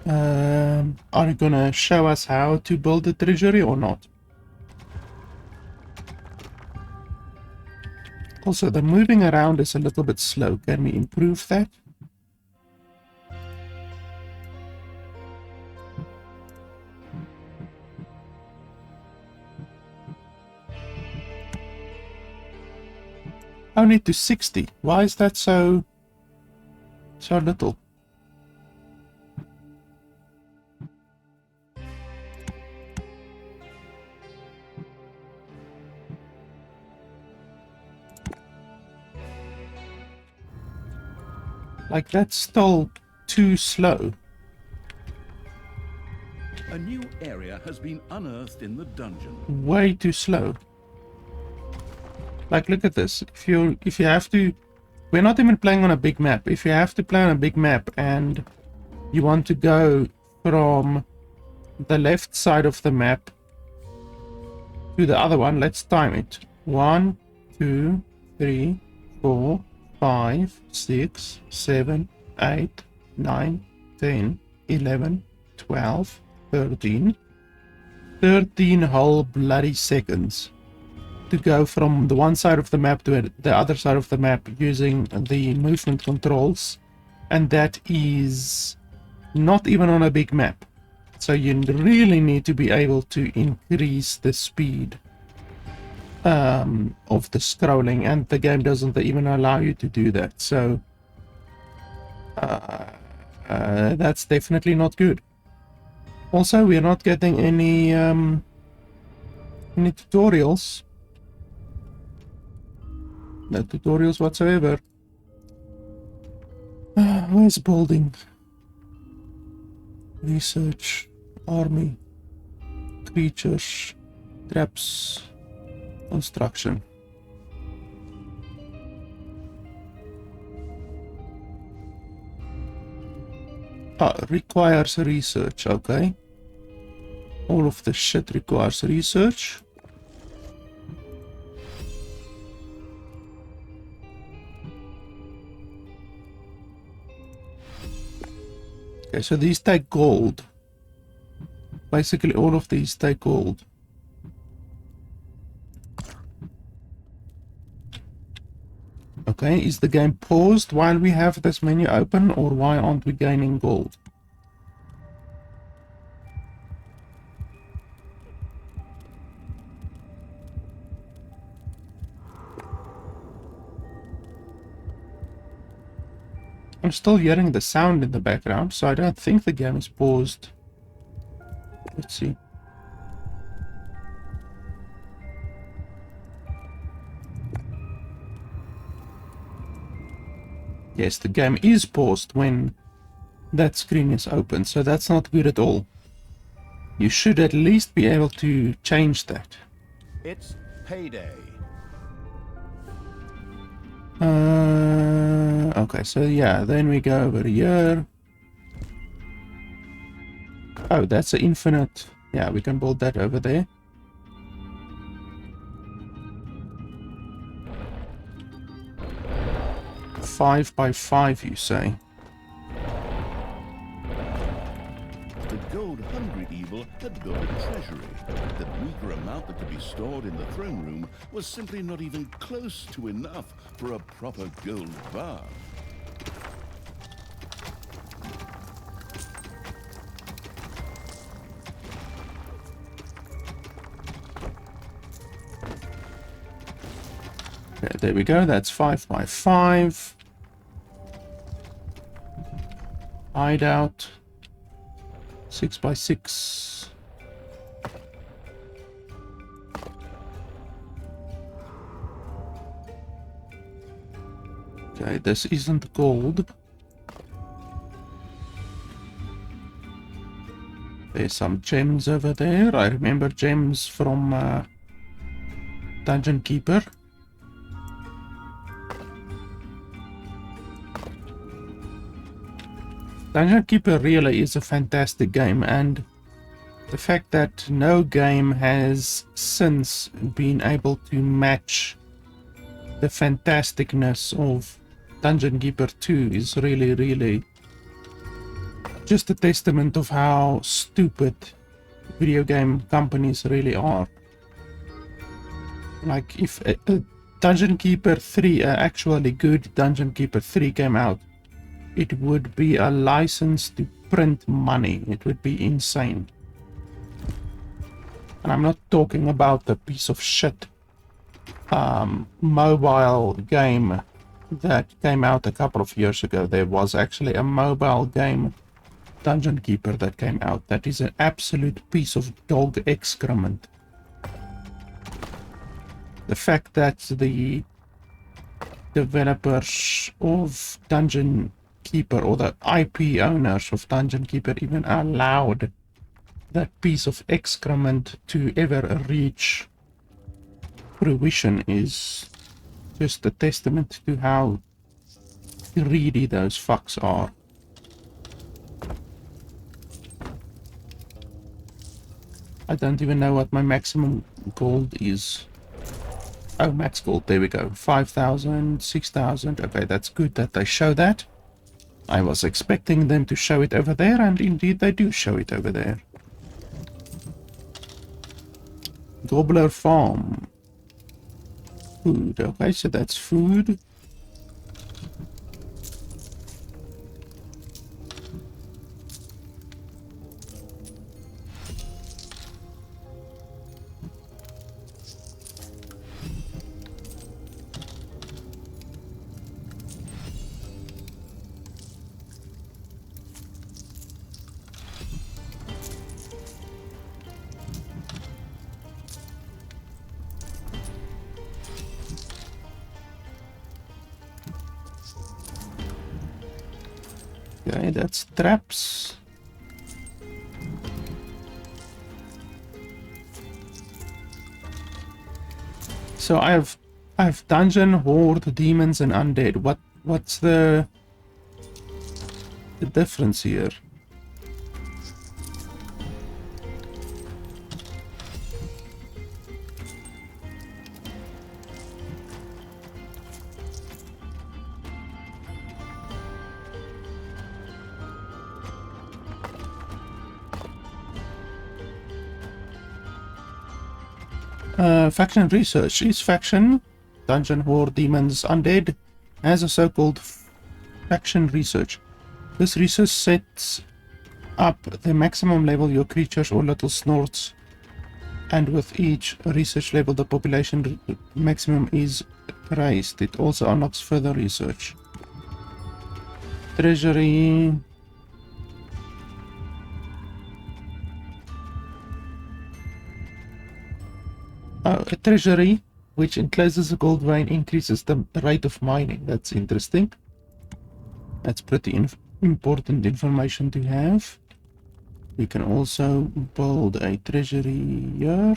Are you gonna show us how to build the treasury or not? Also, the moving around is a little bit slow. Can we improve that? Only to 60. Why is that so little? Like, that's still too slow. A new area has been unearthed in the dungeon. Way too slow. Like, look at this. If you have to, we're not even playing on a big map. If you have to play on a big map and you want to go from the left side of the map to the other one, let's time it. 1, 2, 3, 4, 5, 6, 7, 8, 9, 10, 11, 12, 13. 13 whole bloody seconds to go from the one side of the map to the other side of the map using the movement controls, and that is not even on a big map. So you really need to be able to increase the speed of the scrolling, and the game doesn't even allow you to do that. So that's definitely not good. Also, we're not getting any tutorials. No tutorials whatsoever. Where's building? Research, army, creatures, traps, construction. Requires research, okay. All of the shit requires research. Okay, so these take gold. Basically, all of these take gold. Okay, is the game paused while we have this menu open, or why aren't we gaining gold? I'm still hearing the sound in the background, so I don't think the game is paused. Let's see. Yes, the game is paused when that screen is open, so that's not good at all. You should at least be able to change that. It's payday. Okay, so yeah, then we go over here. Oh, that's an infinite. Yeah, we can build that over there. Five by 5, you say? The gold-hungry evil had built a treasury. The meager amount that could be stored in the throne room was simply not even close to enough for a proper gold bar. Okay, there we go. That's 5 by 5. Hideout. 6 by 6. Okay, this isn't gold. There's some gems over there. I remember gems from Dungeon Keeper. Dungeon Keeper really is a fantastic game, and the fact that no game has since been able to match the fantasticness of Dungeon Keeper 2 is really, really just a testament of how stupid video game companies really are. Like, if a Dungeon Keeper 3, actually good Dungeon Keeper 3 came out, it would be a license to print money. It would be insane. And I'm not talking about the piece of shit mobile game that came out a couple of years ago. There was actually a mobile game, Dungeon Keeper, that came out. That is an absolute piece of dog excrement. The fact that the developers of Dungeon Keeper, or the IP owners of Dungeon Keeper, even allowed that piece of excrement to ever reach fruition is just a testament to how greedy those fucks are. I don't even know what my maximum gold is. Oh, max gold, there we go. 5,000, 6,000. Okay, that's good that they show that. I was expecting them to show it over there, and indeed they do show it over there. Gobbler Farm. Food. Okay, so that's food. Okay, that's traps. So I have dungeon, horde, demons, and undead. What's the difference here? Faction research. Each faction, dungeon, horde, demons, undead, has a so-called faction research. This research sets up the maximum level your creatures or little snorts, and with each research level the population maximum is raised. It also unlocks further research. Treasury. A treasury which encloses a gold vein increases the rate of mining. That's interesting. That's pretty important information to have. We can also build a treasury here.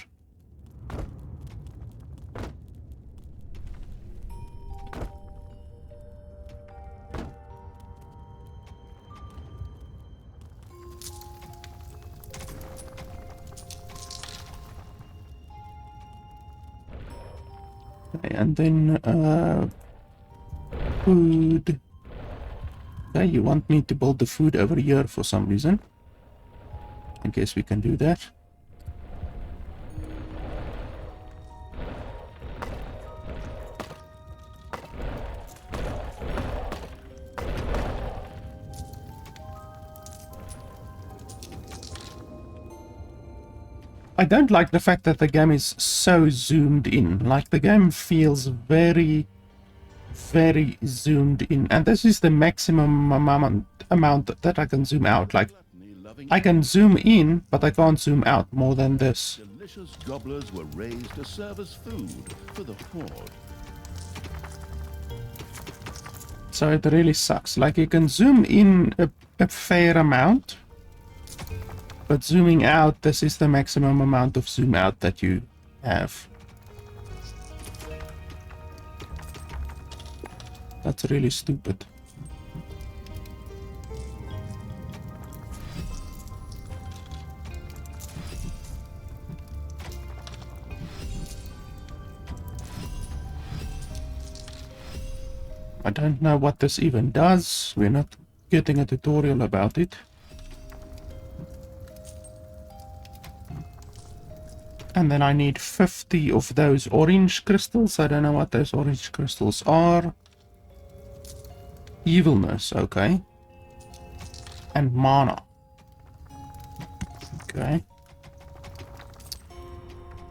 And then food. Okay, you want me to build the food over here for some reason. I guess we can do that. I don't like the fact that the game is so zoomed in. Like, the game feels very, very zoomed in. And this is the maximum amount that I can zoom out. Like, I can zoom in, but I can't zoom out more than this. Delicious gobblers were raised to serve as food for the horde. So it really sucks. Like, you can zoom in a fair amount, but zooming out, this is the maximum amount of zoom out that you have. That's really stupid. I don't know what this even does. We're not getting a tutorial about it. And then I need 50 of those orange crystals. I don't know what those orange crystals are. Evilness, okay. And mana. Okay.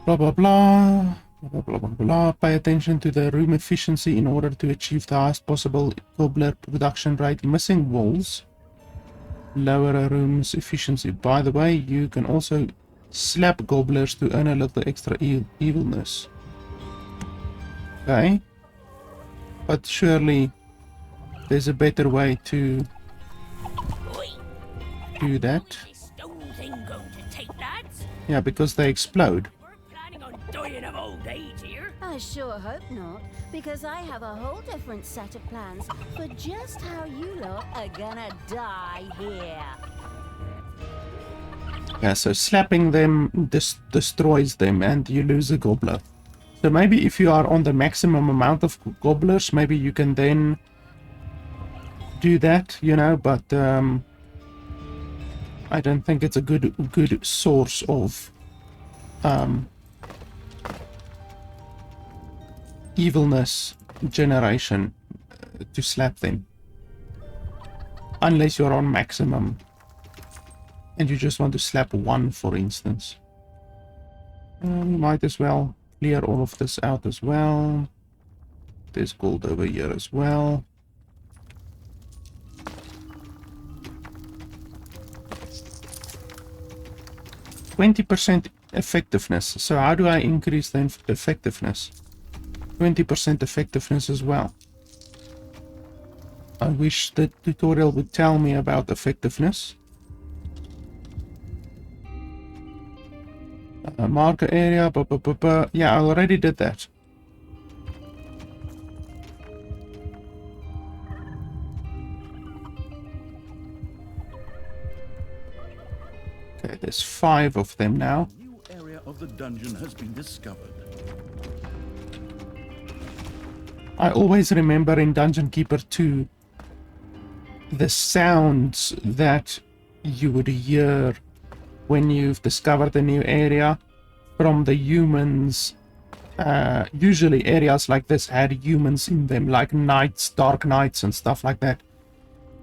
Blah, blah, blah. Blah, blah, blah, blah. Pay attention to the room efficiency in order to achieve the highest possible gobbler production rate. Missing walls lower a room's efficiency. By the way, you can also slap gobblers to earn a little extra evilness. Okay. But surely there's a better way to Oi, do that. this stone thing going to take, lads? Yeah, because they explode. We're planning on dying of old age here. I sure hope not, because I have a whole different set of plans for just how you lot are gonna die here. Yeah, so slapping them destroys them and you lose a gobbler. So maybe if you are on the maximum amount of gobblers, maybe you can then do that, you know, but I don't think it's a good source of evilness generation to slap them. Unless you're on maximum and you just want to slap one, for instance. We might as well clear all of this out as well. There's gold over here as well. %20 effectiveness. So how do I increase the effectiveness? 20% effectiveness as well. I wish the tutorial would tell me about effectiveness. Marker area, yeah, I already did that. Okay, there's 5 of them now. A new area of the dungeon has been discovered. I always remember in Dungeon Keeper 2 the sounds that you would hear when you've discovered a new area from the humans. Usually areas like this had humans in them, like nights, dark nights and stuff like that.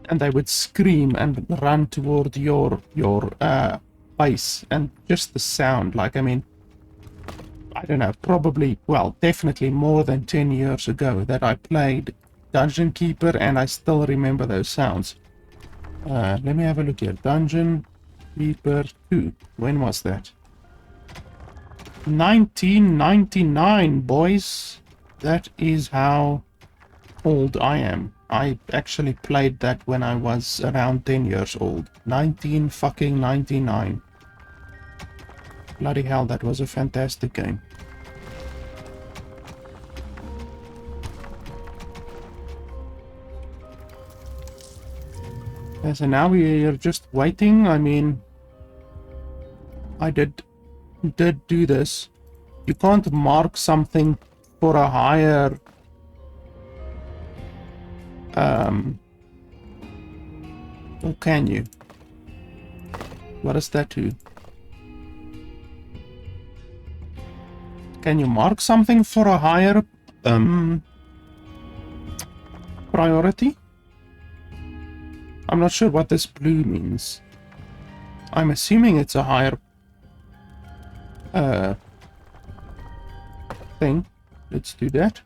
And they would scream and run toward your base, and just the sound, like, I mean, I don't know, probably, well, definitely more than 10 years ago that I played Dungeon Keeper, and I still remember those sounds. Let me have a look here. Dungeon Keeper 2. When was that? 1999, boys. That is how old I am. I actually played that when I was around 10 years old. 1999. Bloody hell, that was a fantastic game. Yeah, so now we are just waiting. I mean, I did do this. You can't mark something for a higher or can you? What does that do? Can you mark something for a higher priority? I'm not sure what this blue means. I'm assuming it's a higher thing. Let's do that.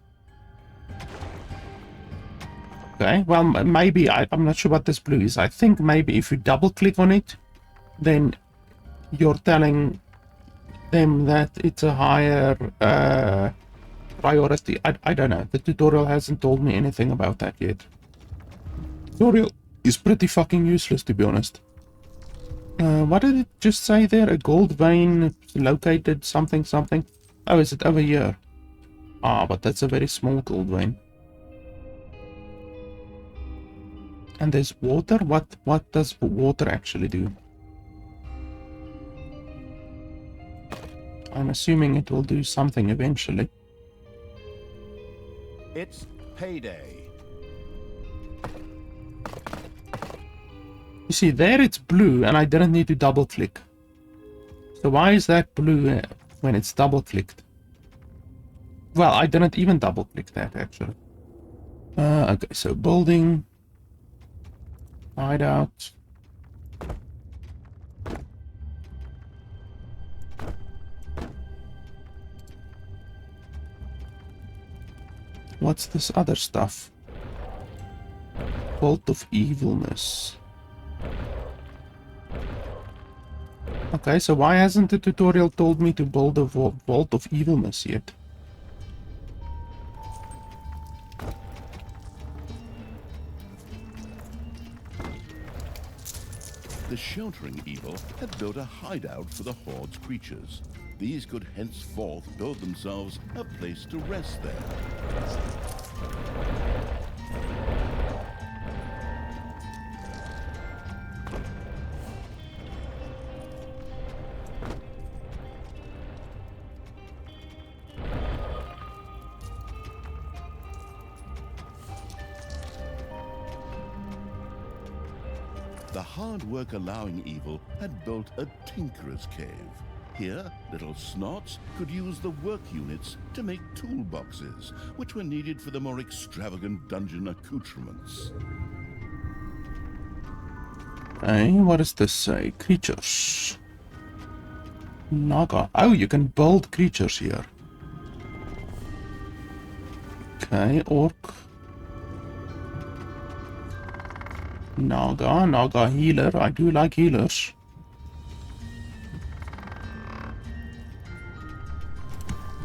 Okay, well, maybe, I'm not sure what this blue is. I think maybe if you double click on it, then you're telling them that it's a higher priority. I don't know. The tutorial hasn't told me anything about that yet. Tutorial is pretty fucking useless, to be honest. What did it just say there? A gold vein located something something. Oh, is it over here? Ah, but that's a very small gold vein. And there's water? What does water actually do? I'm assuming it will do something eventually. It's payday. You see, there it's blue, and I didn't need to double click. So why is that blue when it's double clicked? Well, I didn't even double click that, actually. Okay, so building. Hideout. What's this other stuff? Vault of Evilness. Okay, so why hasn't the tutorial told me to build a Vault of Evilness yet? The sheltering evil had built a hideout for the Horde's creatures. These could henceforth build themselves a place to rest there. The hard work allowing evil had built a tinkerer's cave. Here, little snots could use the work units to make toolboxes, which were needed for the more extravagant dungeon accoutrements. Okay, what does this say? Creatures. Naga. Oh, you can build creatures here. Okay, orc. Naga healer. I do like healers.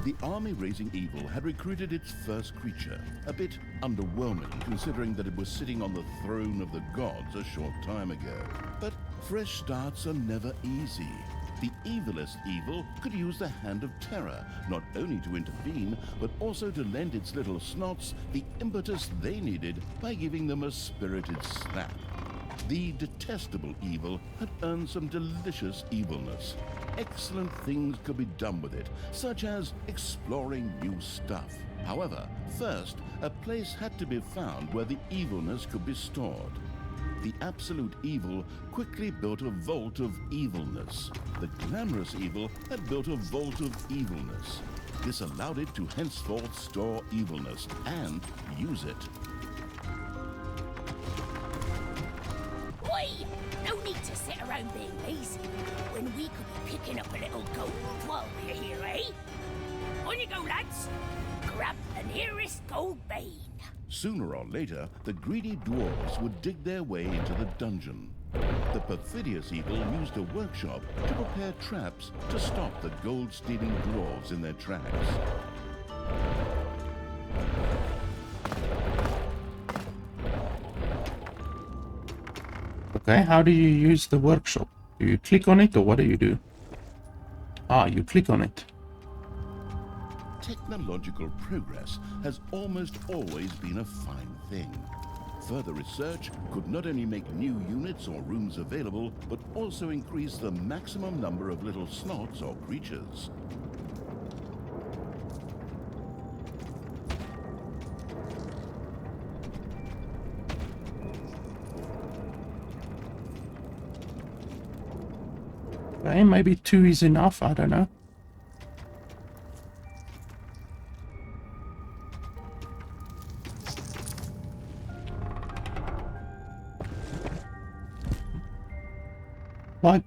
The army raising evil had recruited its first creature, a bit underwhelming considering that it was sitting on the throne of the gods a short time ago. But fresh starts are never easy. The evilest evil could use the Hand of Terror, not only to intervene, but also to lend its little snots the impetus they needed by giving them a spirited slap. The detestable evil had earned some delicious evilness. Excellent things could be done with it, such as exploring new stuff. However, first, a place had to be found where the evilness could be stored. The absolute evil quickly built a vault of evilness. The glamorous evil had built a vault of evilness. This allowed it to henceforth store evilness and use it. Oi! No need to sit around being lazy when we could be picking up a little gold while we're here, eh? On you go, lads! Grab the nearest gold vein. Sooner or later, the greedy dwarves would dig their way into the dungeon. The perfidious evil used a workshop to prepare traps to stop the gold-stealing dwarves in their tracks. Okay, how do you use the workshop? Do you click on it or what do you do? Ah, you click on it. Technological progress has almost always been a fine thing. Further research could not only make new units or rooms available, but also increase the maximum number of little snots or creatures. Okay, maybe 2 is enough, I don't know. Why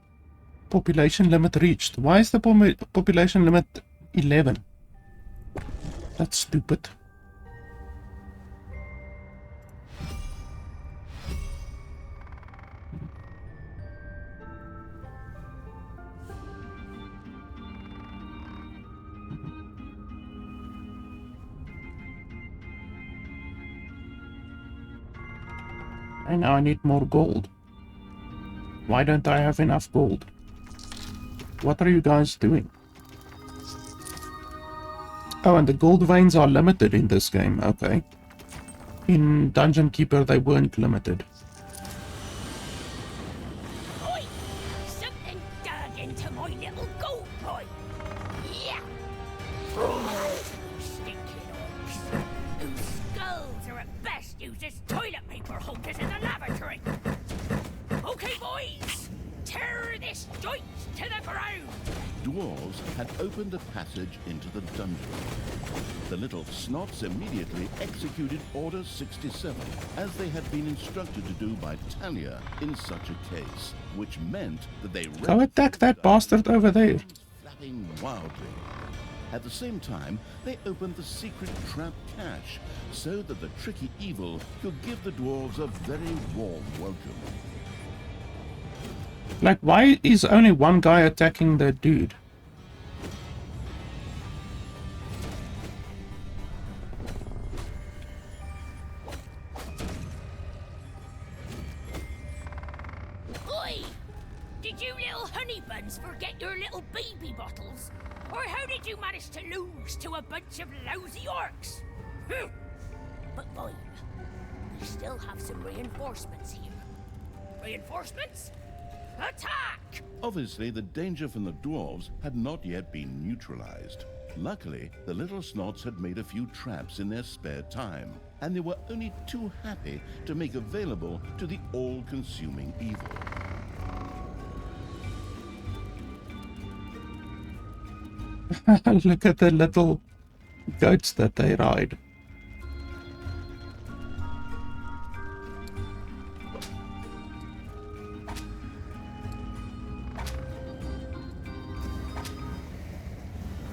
population limit reached? Why is the population limit 11? That's stupid. And now I need more gold. Why don't I have enough gold? What are you guys doing? Oh, and the gold veins are limited in this game. Okay. In Dungeon Keeper, they weren't limited. Oi! Something dug into my little gold mine. Yeah! Stinking orcs, whose skulls are at best used as toilet paper holders in the lavatory. Okay, boys, tear this joint to the ground. Dwarves had opened a passage into the dungeon. The little snots immediately executed Order 67, as they had been instructed to do by Talia in such a case, which meant that they Go attack that bastard over there. flapping wildly. At the same time, they opened the secret trap cache so that the tricky evil could give the dwarves a very warm welcome. Like, why is only one guy attacking the dude? Oi! Did you little honey buns forget your little baby bottles? Or how did you manage to lose to a bunch of lousy orcs? But fine. We still have some reinforcements here. Reinforcements? Attack! Obviously, the danger from the dwarves had not yet been neutralized. Luckily, the little snots had made a few traps in their spare time, and they were only too happy to make available to the all-consuming evil. Look at the little goats that they ride.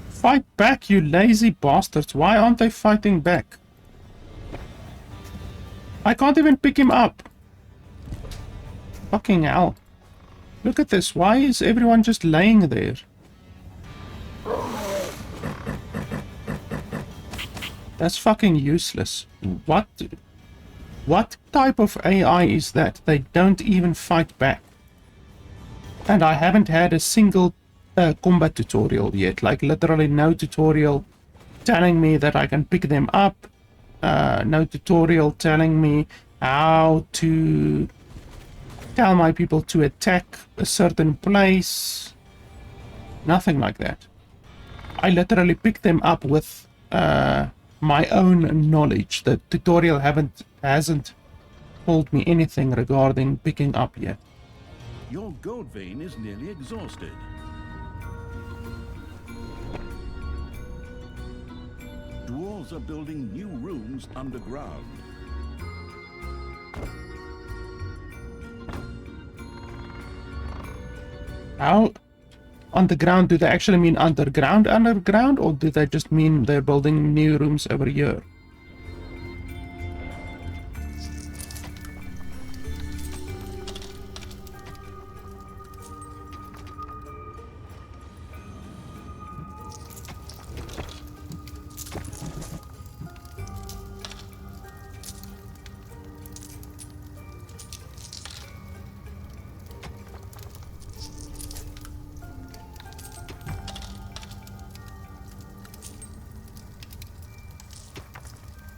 Fight back, you lazy bastards. Why aren't they fighting back? I can't even pick him up. Fucking hell. Look at this. Why is everyone just laying there? That's fucking useless. What type of AI is that? They don't even fight back. And I haven't had a single combat tutorial yet. Like, literally no tutorial telling me that I can pick them up. No tutorial telling me how to tell my people to attack a certain place. Nothing like that. I literally pick them up with my own knowledge. The tutorial hasn't told me anything regarding picking up yet. Your gold vein is nearly exhausted. Dwarves are building new rooms underground. How underground? Do they actually mean underground, or do they just mean they're building new rooms every year?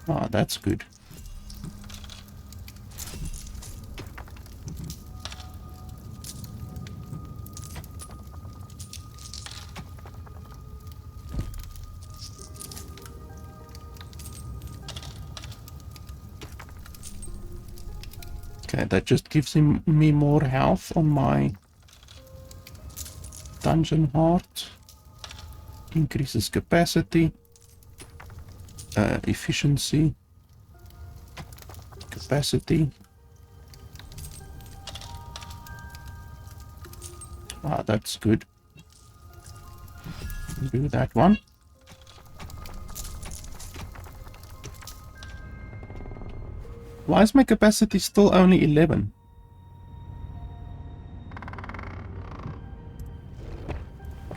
Ah, that's good. Okay, that just gives me more health on my dungeon heart. Increases capacity. Efficiency, capacity. Ah, that's good. Do that one. Why is my capacity still only 11?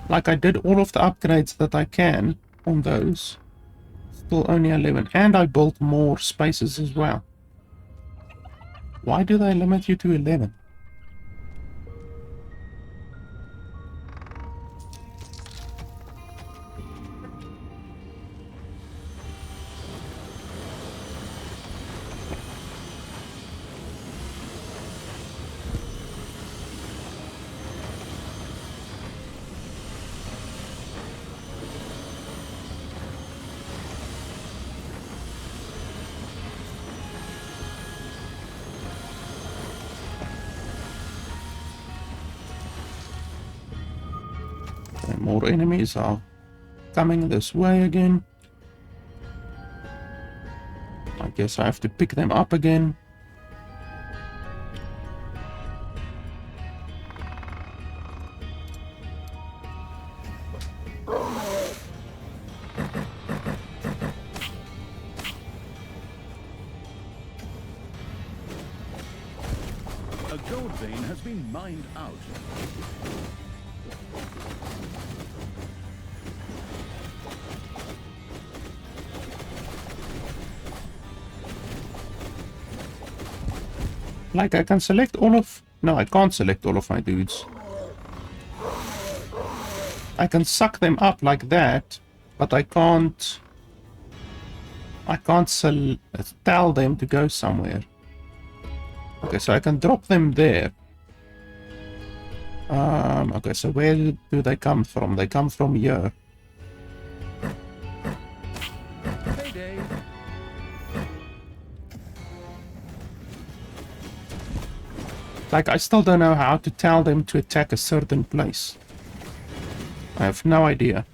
Like, I did all of the upgrades that I can on those. Still only 11, and I built more spaces as well. Why do they limit you to 11? More enemies are coming this way again. I guess I have to pick them up again. been mined out. Like, I can select all of... No, I can't select all of my dudes. I can suck them up like that, but I can't tell them to go somewhere. Okay, so I can drop them there. Okay, so where do they come from? They come from here. Payday. Like, I still don't know how to tell them to attack a certain place. I have no idea.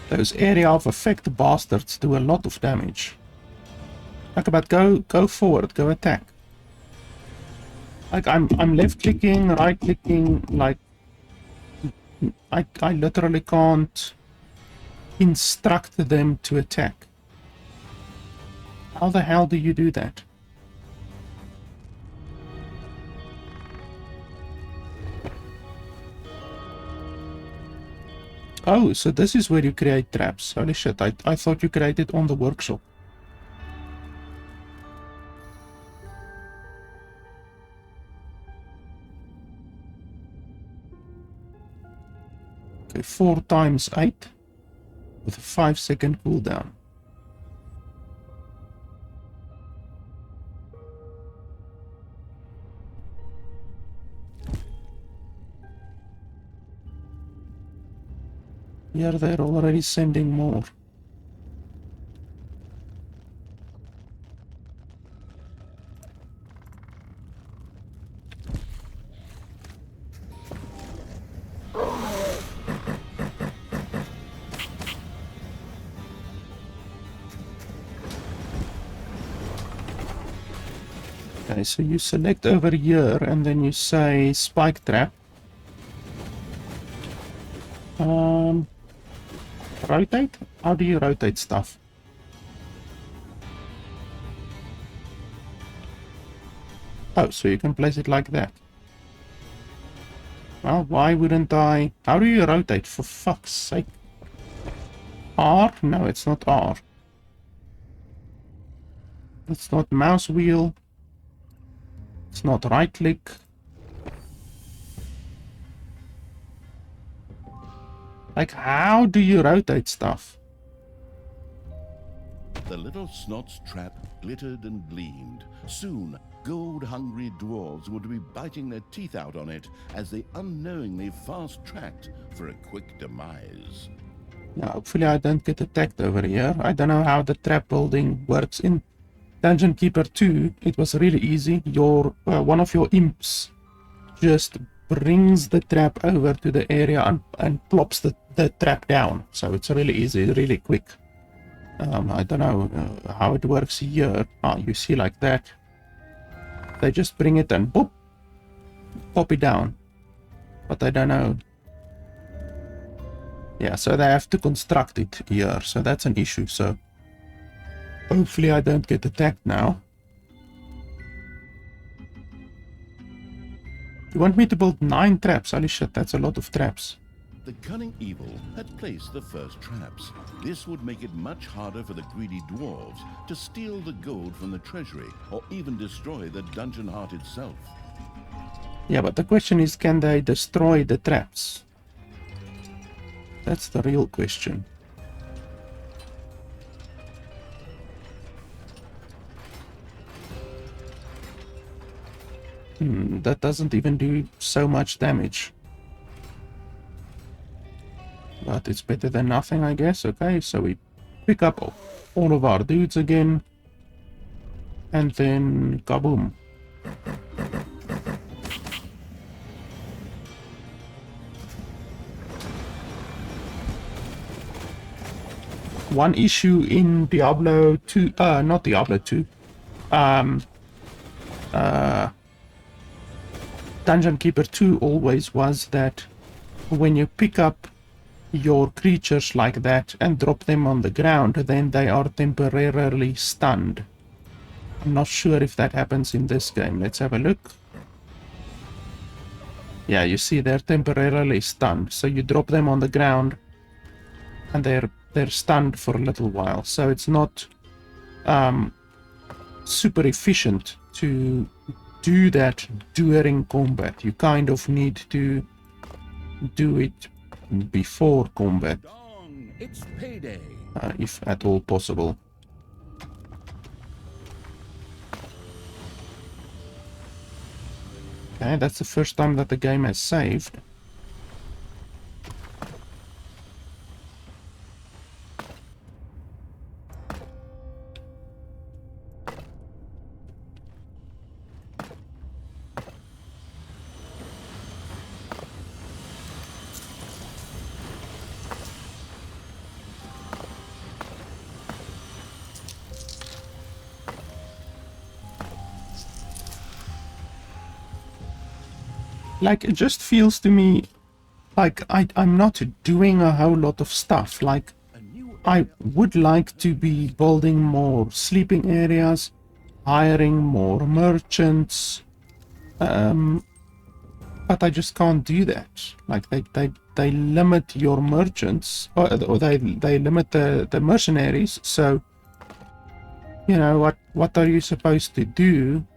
Those area of effect bastards do a lot of damage. Like, but go forward, go attack. Like, I'm left clicking, right clicking, like I literally can't instruct them to attack. How the hell do you do that? Oh, so this is where you create traps. Holy shit, I thought you created on the workshop. Okay, 4 times 8 with a 5-second cooldown. Here they're already sending more. Okay, so you select over here and then you say spike trap. Rotate? How do you rotate stuff? Oh, so you can place it like that. Well, why wouldn't I? How do you rotate, for fuck's sake? R? No, it's not R. It's not mouse wheel. It's not right click. Like, how do you rotate stuff? The little snot's trap glittered and gleamed. Soon, gold-hungry dwarves would be biting their teeth out on it as they unknowingly fast-tracked for a quick demise. Yeah, hopefully I don't get attacked over here. I don't know how the trap building works. In Dungeon Keeper 2, it was really easy. Your one of your imps just brings the trap over to the area and plops the trap down. So it's really easy, really quick. I don't know how it works here. Ah, you see like that. They just bring it and boop, pop it down. But I don't know. Yeah, so they have to construct it here. So that's an issue. So hopefully I don't get attacked now. You want me to build 9 traps? Holy shit, that's a lot of traps. The cunning evil had placed the first traps. This would make it much harder for the greedy dwarves to steal the gold from the treasury or even destroy the dungeon heart itself. Yeah, but the question is, can they destroy the traps? That's the real question. That doesn't even do so much damage. But it's better than nothing, I guess. Okay, so we pick up all of our dudes again. And then kaboom. One issue in Diablo 2, not Diablo 2, Dungeon Keeper 2 always was that when you pick up your creatures like that and drop them on the ground, then they are temporarily stunned. I'm not sure if that happens in this game. Let's have a look. Yeah, you see they're temporarily stunned. So you drop them on the ground and they're stunned for a little while. So it's not super efficient to do that during combat. You kind of need to do it before combat, Dong, it's payday. if at all possible. Okay, that's the first time that the game has saved. Like, it just feels to me like I'm not doing a whole lot of stuff. Like, I would like to be building more sleeping areas, hiring more merchants, but I just can't do that. Like, they limit your merchants, or they limit the mercenaries. So, you know, what are you supposed to do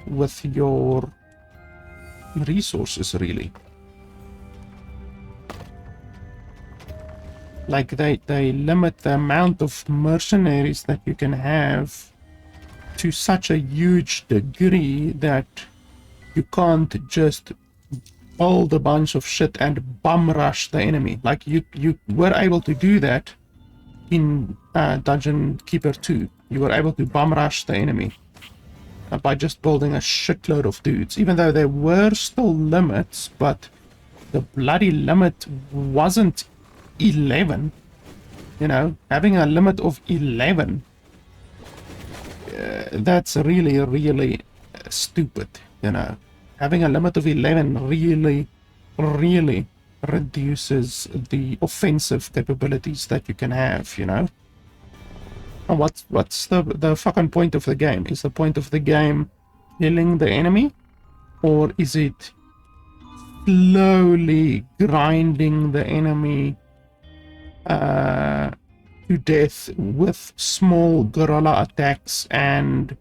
with your resources, really? Like, they limit the amount of mercenaries that you can have to such a huge degree that you can't just build a bunch of shit and bum rush the enemy. Like, you were able to do that in Dungeon Keeper 2. You were able to bum rush the enemy by just building a shitload of dudes, even though there were still limits, but the bloody limit wasn't 11. You know, having a limit of 11, that's really, really stupid. You know, having a limit of 11 really, really reduces the offensive capabilities that you can have, you know. And what's the fucking point of the game? Is the point of the game killing the enemy, or is it slowly grinding the enemy to death with small guerrilla attacks and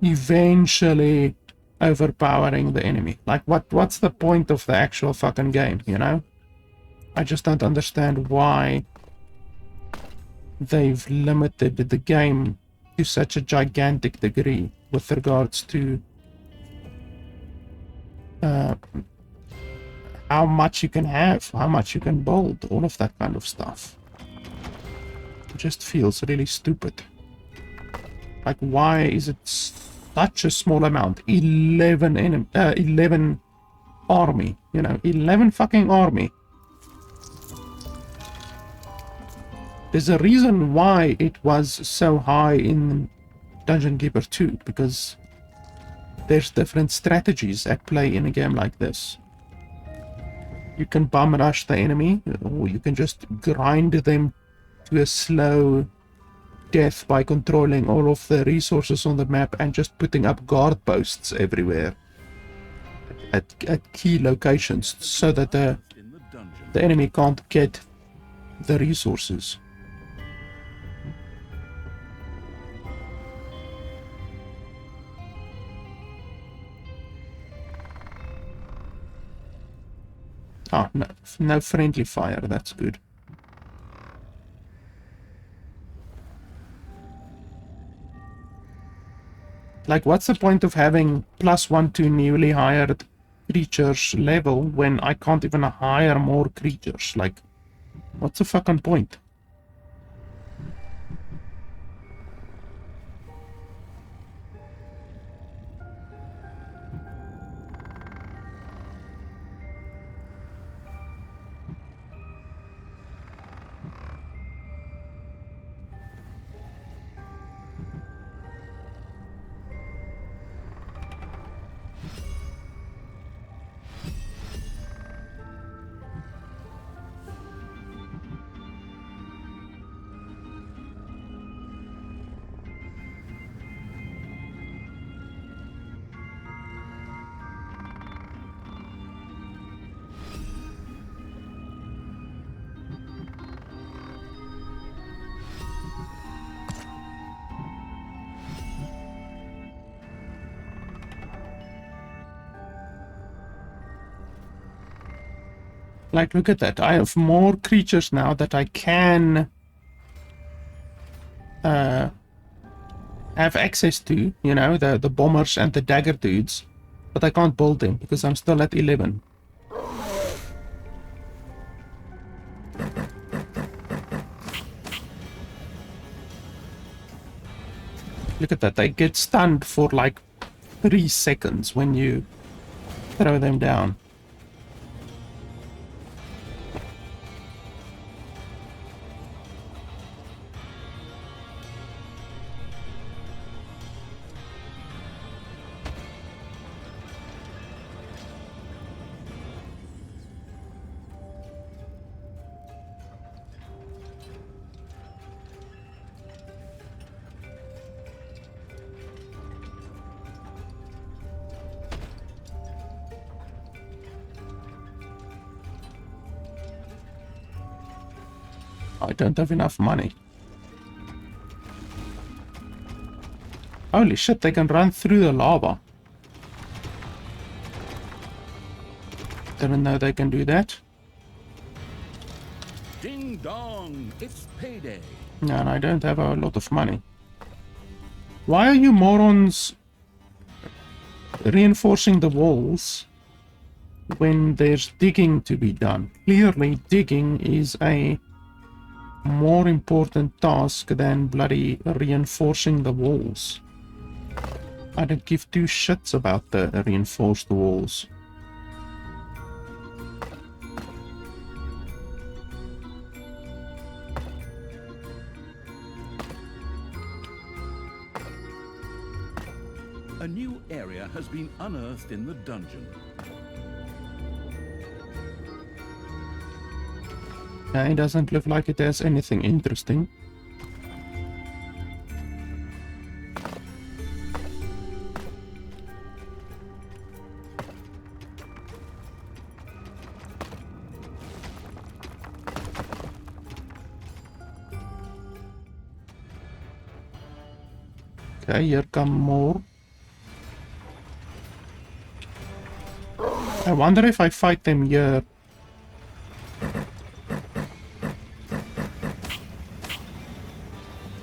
eventually overpowering the enemy? Like, what's the point of the actual fucking game, you know? I just don't understand why they've limited the game to such a gigantic degree with regards to how much you can have, how much you can build, all of that kind of stuff. It just feels really stupid. Like, why is it such a small amount? 11 army, you know, 11 fucking army. There's a reason why it was so high in Dungeon Keeper 2, because there's different strategies at play in a game like this. You can bum rush the enemy, or you can just grind them to a slow death by controlling all of the resources on the map and just putting up guard posts everywhere at key locations so that the enemy can't get the resources. Ah, no, no friendly fire, that's good. Like, what's the point of having +1 to newly hired creatures level when I can't even hire more creatures? Like, what's the fucking point? Like, look at that. I have more creatures now that I can have access to, you know, the bombers and the dagger dudes. But I can't build them because I'm still at 11. Look at that. They get stunned for like 3 seconds when you throw them down. I don't have enough money. Holy shit, they can run through the lava. Didn't know they can do that. Ding dong, it's payday. No, and I don't have a lot of money. Why are you morons reinforcing the walls when there's digging to be done? Clearly, digging is a more important task than bloody reinforcing the walls. I don't give 2 shits about the reinforced walls. A new area has been unearthed in the dungeon. It doesn't look like it has anything interesting. Okay, here come more. I wonder if I fight them here.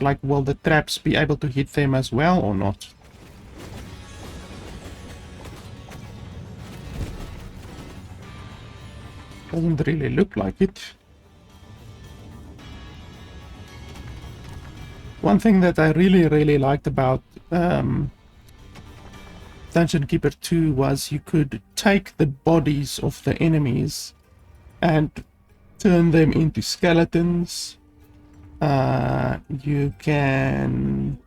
Like, will the traps be able to hit them as well or not? Doesn't really look like it. One thing that I really liked about Dungeon Keeper 2 was you could take the bodies of the enemies and turn them into skeletons. You can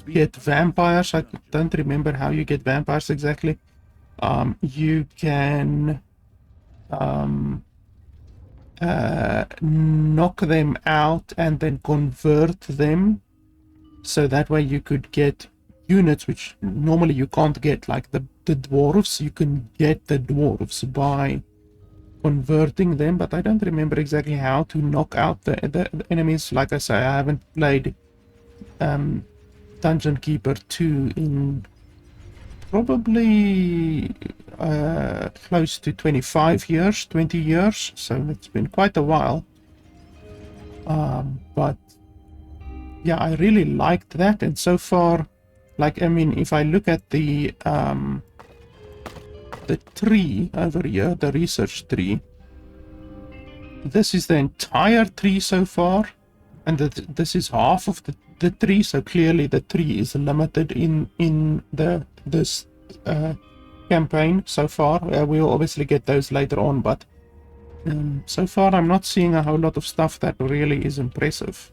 get vampires. I don't remember how you get vampires exactly. You can knock them out and then convert them, so that way you could get units which normally you can't get, like the dwarves. You can get the dwarves by converting them, but I don't remember exactly how to knock out the enemies. Like I say, I haven't played Dungeon Keeper 2 in probably close to 20 years, so it's been quite a while. But yeah, I really liked that, and so far, like, I mean, if I look at the tree over here, the research tree, this is the entire tree so far, and this is half of the tree, so clearly the tree is limited in this campaign so far. We'll obviously get those later on, but so far I'm not seeing a whole lot of stuff that really is impressive.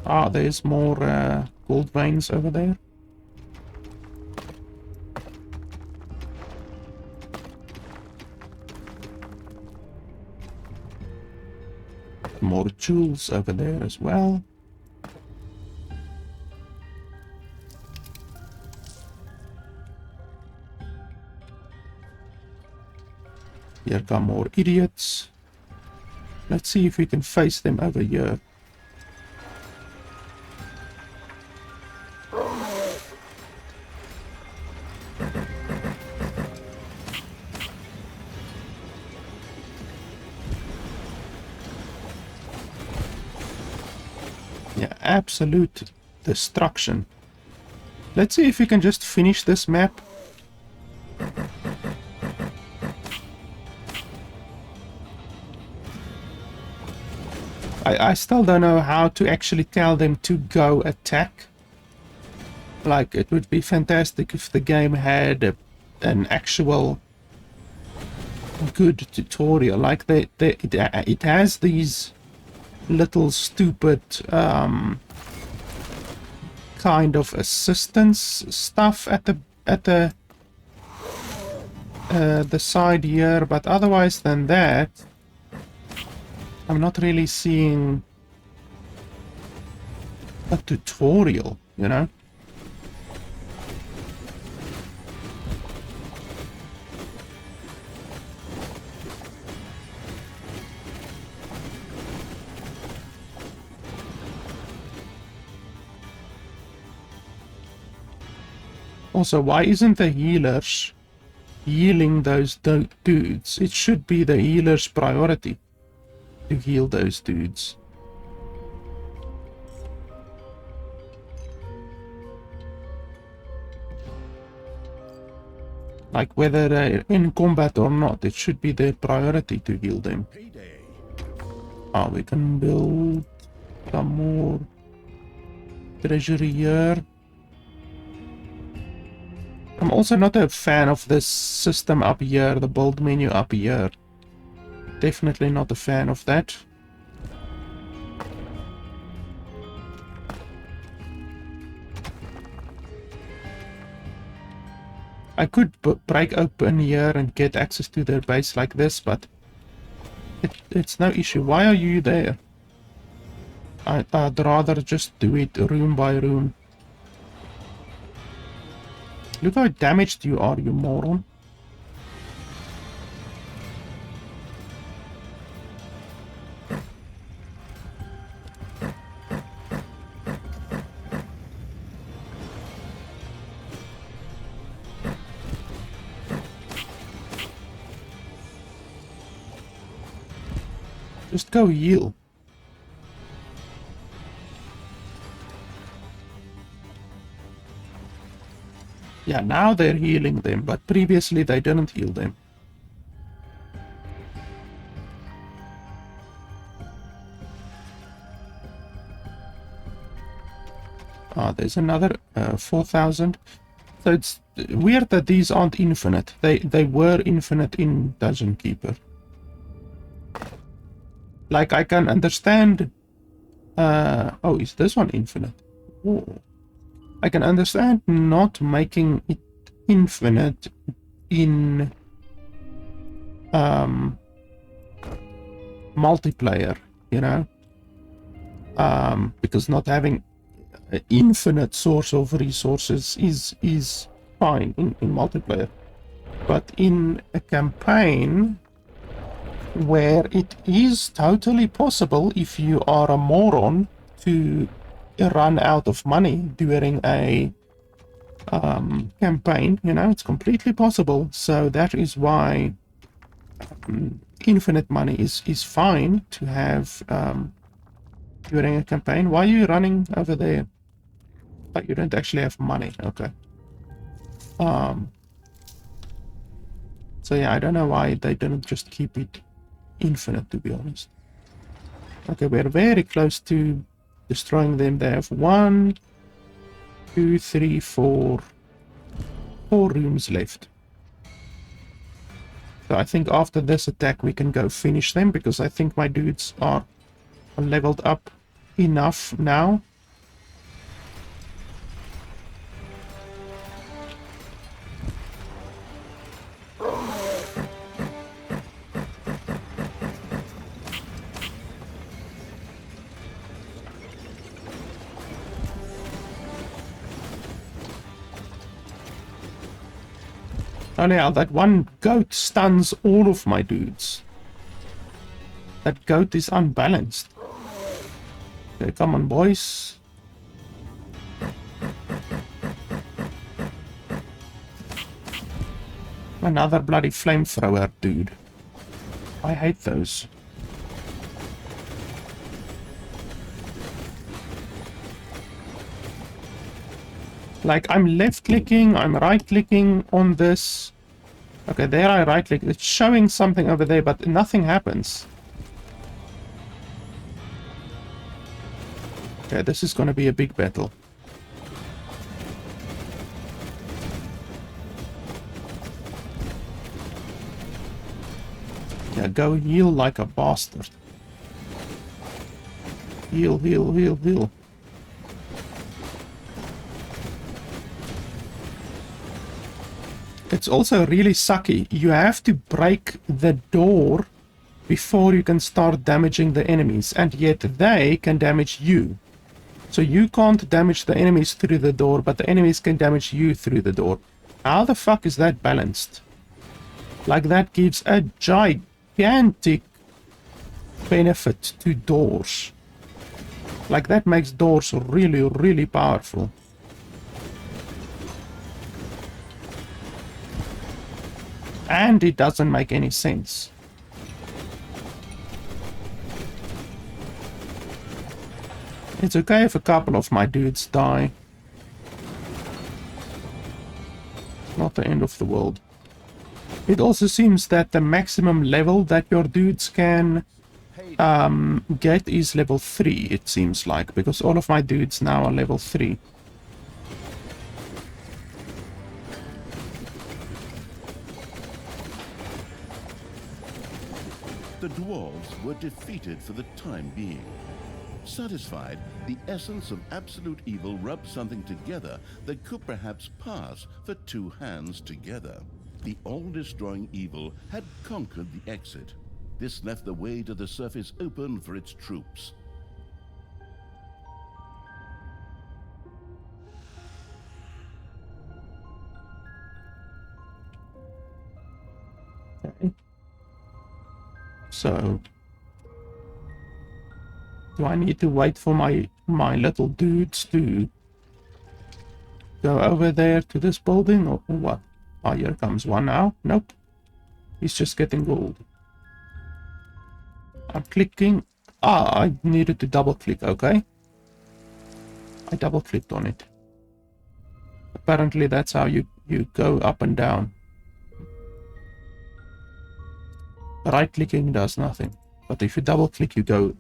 Ah, there's more gold veins over there. More jewels over there as well. Here come more idiots. Let's see if we can face them over here. absolute destruction. Let's see if we can just finish this map. I still don't know how to actually tell them to go attack. Like, it would be fantastic if the game had an actual good tutorial. Like, it has these little stupid kind of assistance stuff at the side here, but otherwise than that, I'm not really seeing a tutorial, you know? Also, why isn't the healers healing those dudes? It should be the healer's priority to heal those dudes. Like, whether they're in combat or not, it should be their priority to heal them. Ah, we can build some more treasury here. I'm also not a fan of this system up here, the build menu up here. Definitely not a fan of that. I could break open here and get access to their base like this, but it's no issue. Why are you there? I'd rather just do it room by room. Look how damaged you are, you moron. Just go heal. Yeah, now they're healing them, but previously they didn't heal them. Ah, there's another 4,000. So it's weird that these aren't infinite. They were infinite in Dungeon Keeper. Like, I can understand... oh, is this one infinite? Oh. I can understand not making it infinite in multiplayer, you know? Because not having an infinite source of resources is fine in multiplayer. But in a campaign where it is totally possible, if you are a moron, to run out of money during a campaign, you know, it's completely possible. So that is why infinite money is fine to have during a campaign. Why are you running over there? But you don't actually have money. Okay. So yeah, I don't know why they didn't just keep it infinite, to be honest. Okay, we're very close to destroying them. They have 1, 2, 3, 4 rooms left. So I think after this attack we can go finish them, because I think my dudes are leveled up enough now. Oh yeah, that one goat stuns all of my dudes. That goat is unbalanced. Okay, come on, boys. Another bloody flamethrower, dude. I hate those. Like, I'm left-clicking, I'm right-clicking on this. Okay, there I right-click. It's showing something over there, but nothing happens. Okay, this is going to be a big battle. Yeah, go heal like a bastard. Heal, heal, heal, heal. It's also really sucky. You have to break the door before you can start damaging the enemies, and yet they can damage you. So you can't damage the enemies through the door, but the enemies can damage you through the door. How the fuck is that balanced? Like, that gives a gigantic benefit to doors. Like, that makes doors really, really powerful. And it doesn't make any sense. It's okay if a couple of my dudes die. Not the end of the world. It also seems that the maximum level that your dudes can get is level 3, it seems like, because all of my dudes now are level 3. The dwarves were defeated for the time being. Satisfied, the essence of absolute evil rubbed something together that could perhaps pass for two hands together. The all-destroying evil had conquered the exit. This left the way to the surface open for its troops. Okay. So, do I need to wait for my little dudes to go over there to this building, or what? Oh, here comes one now. Nope. He's just getting gold. I'm clicking. Ah, I needed to double click, okay. I double clicked on it. Apparently that's how you go up and down. Right clicking does nothing. But if you double click, you go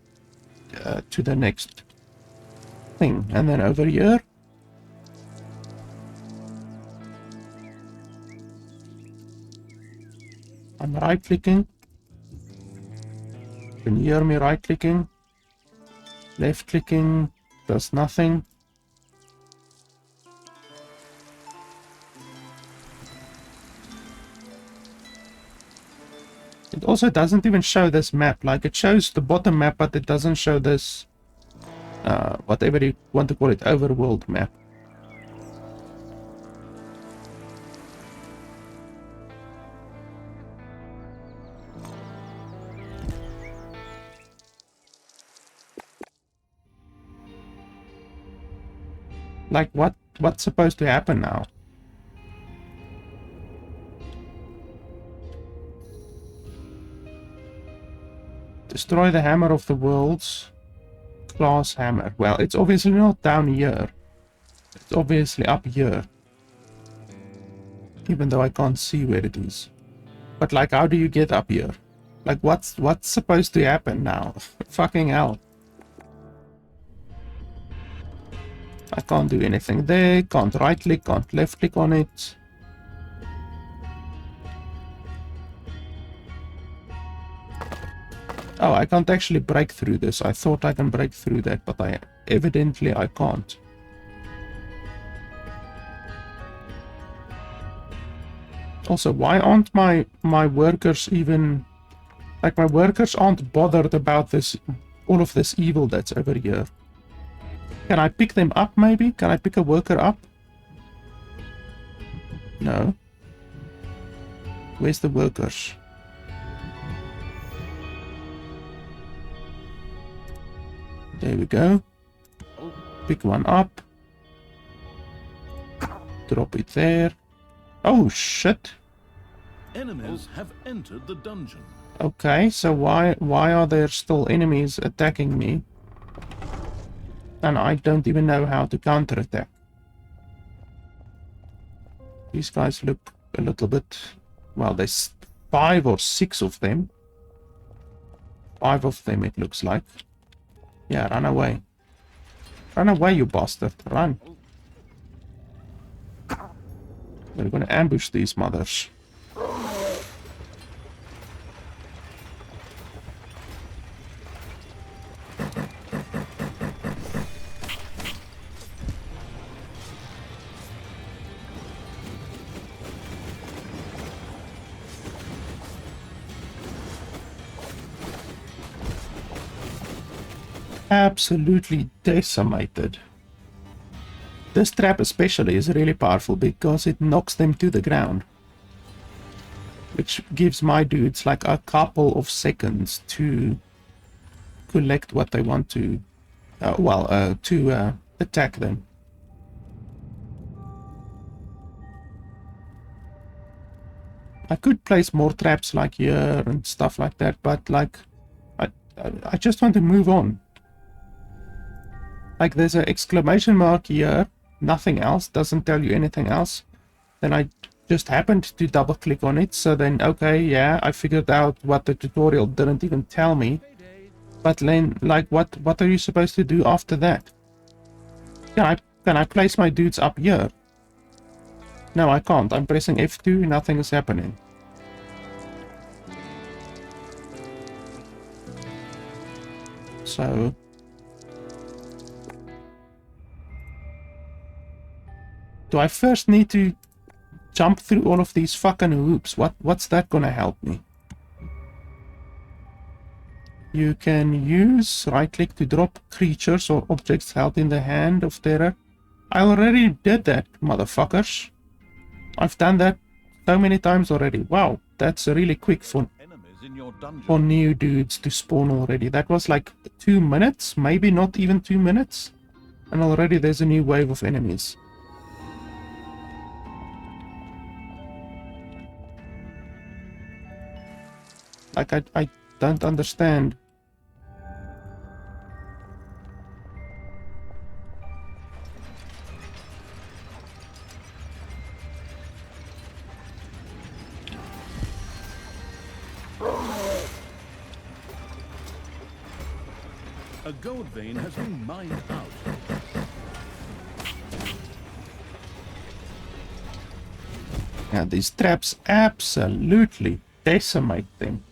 to the next thing. And then over here, I'm right clicking. You can hear me right clicking. Left clicking does nothing. It also doesn't even show this map. Like, it shows the bottom map, but it doesn't show this whatever you want to call it, overworld map. Like, what's supposed to happen now? Destroy the hammer of the worlds. Class hammer. Well, it's obviously not down here. It's obviously up here. Even though I can't see where it is. But like, how do you get up here? Like, what's supposed to happen now? Fucking hell. I can't do anything there. Can't right click, can't left click on it. Oh, I can't actually break through this. I thought I can break through that, but evidently I can't. Also, why aren't my workers even... Like, my workers aren't bothered about this, all of this evil that's over here. Can I pick them up, maybe? Can I pick a worker up? No. Where's the workers? There we go. Pick one up. Drop it there. Oh, shit. Enemies have entered the dungeon. Okay, so why are there still enemies attacking me? And I don't even know how to counterattack. These guys look a little bit... Well, there's 5 or 6 of them. 5 of them, it looks like. Yeah, run away. Run away, you bastard. Run. We're gonna ambush these mothers. Absolutely decimated. This trap especially is really powerful because it knocks them to the ground, which gives my dudes like a couple of seconds to collect what they want to, attack them. I could place more traps like here and stuff like that, but like I just want to move on. Like there's an exclamation mark here, nothing else, doesn't tell you anything else. Then I just happened to double click on it, so then okay, yeah, I figured out what the tutorial didn't even tell me. But then, like, what are you supposed to do after that? Can I place my dudes up here? No, I can't. I'm pressing F2, nothing is happening. So do I first need to jump through all of these fucking hoops? What's that gonna help me? You can use right click to drop creatures or objects held in the hand of terror. I already did that, motherfuckers. I've done that so many times already. Wow, that's really quick for new dudes to spawn already. That was like 2 minutes, maybe not even 2 minutes. And already there's a new wave of enemies. Like, I don't understand. A gold vein has been mined out. Yeah, these traps absolutely decimate them.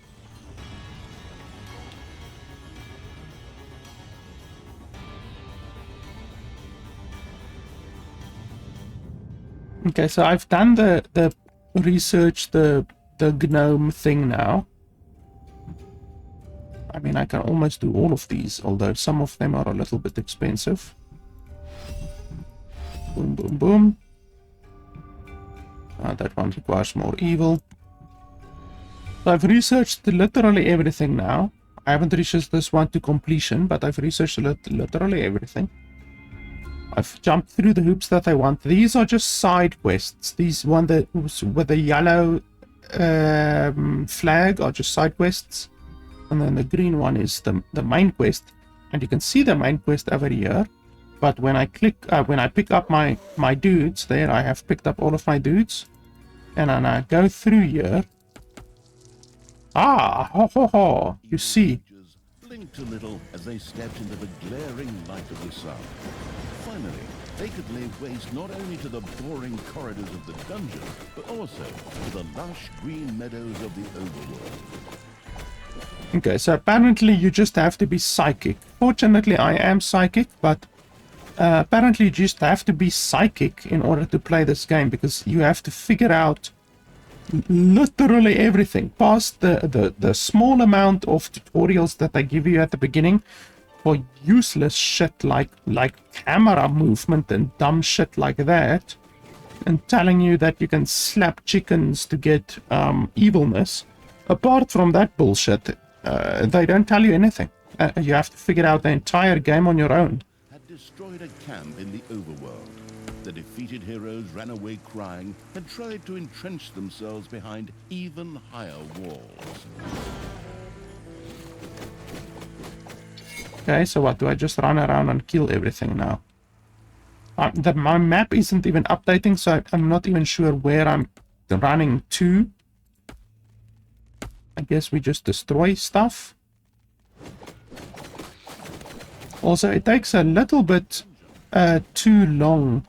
Okay, so I've done the research, the gnome thing now. I mean, I can almost do all of these, although some of them are a little bit expensive. Boom, boom, boom. That one requires more evil. So I've researched literally everything now. I haven't researched this one to completion, but I've researched literally everything. I've jumped through the hoops that I want. These are just side quests. These one that with the yellow flag are just side quests. And then the green one is the main quest. And you can see the main quest over here. But when I click, when I pick up my dudes, there I have picked up all of my dudes. And then I go through here. Ah, ho ho ho, you see. Blinked a little as they stepped into the glaring light of the sun. Finally, they could lay waste not only to the boring corridors of the dungeon, but also to the lush green meadows of the overworld. Okay, so apparently you just have to be psychic. Fortunately, I am psychic, but apparently you just have to be psychic in order to play this game, because you have to figure out literally everything, past the small amount of tutorials that they give you at the beginning for useless shit like camera movement and dumb shit like that, and telling you that you can slap chickens to get evilness. Apart from that bullshit, they don't tell you anything. You have to figure out the entire game on your own. Had destroyed a camp in the overworld. The defeated heroes ran away crying and tried to entrench themselves behind even higher walls. Okay, so what? Do I just run around and kill everything now? my map isn't even updating, so I'm not even sure where I'm running to. I guess we just destroy stuff. Also, it takes a little bit too long,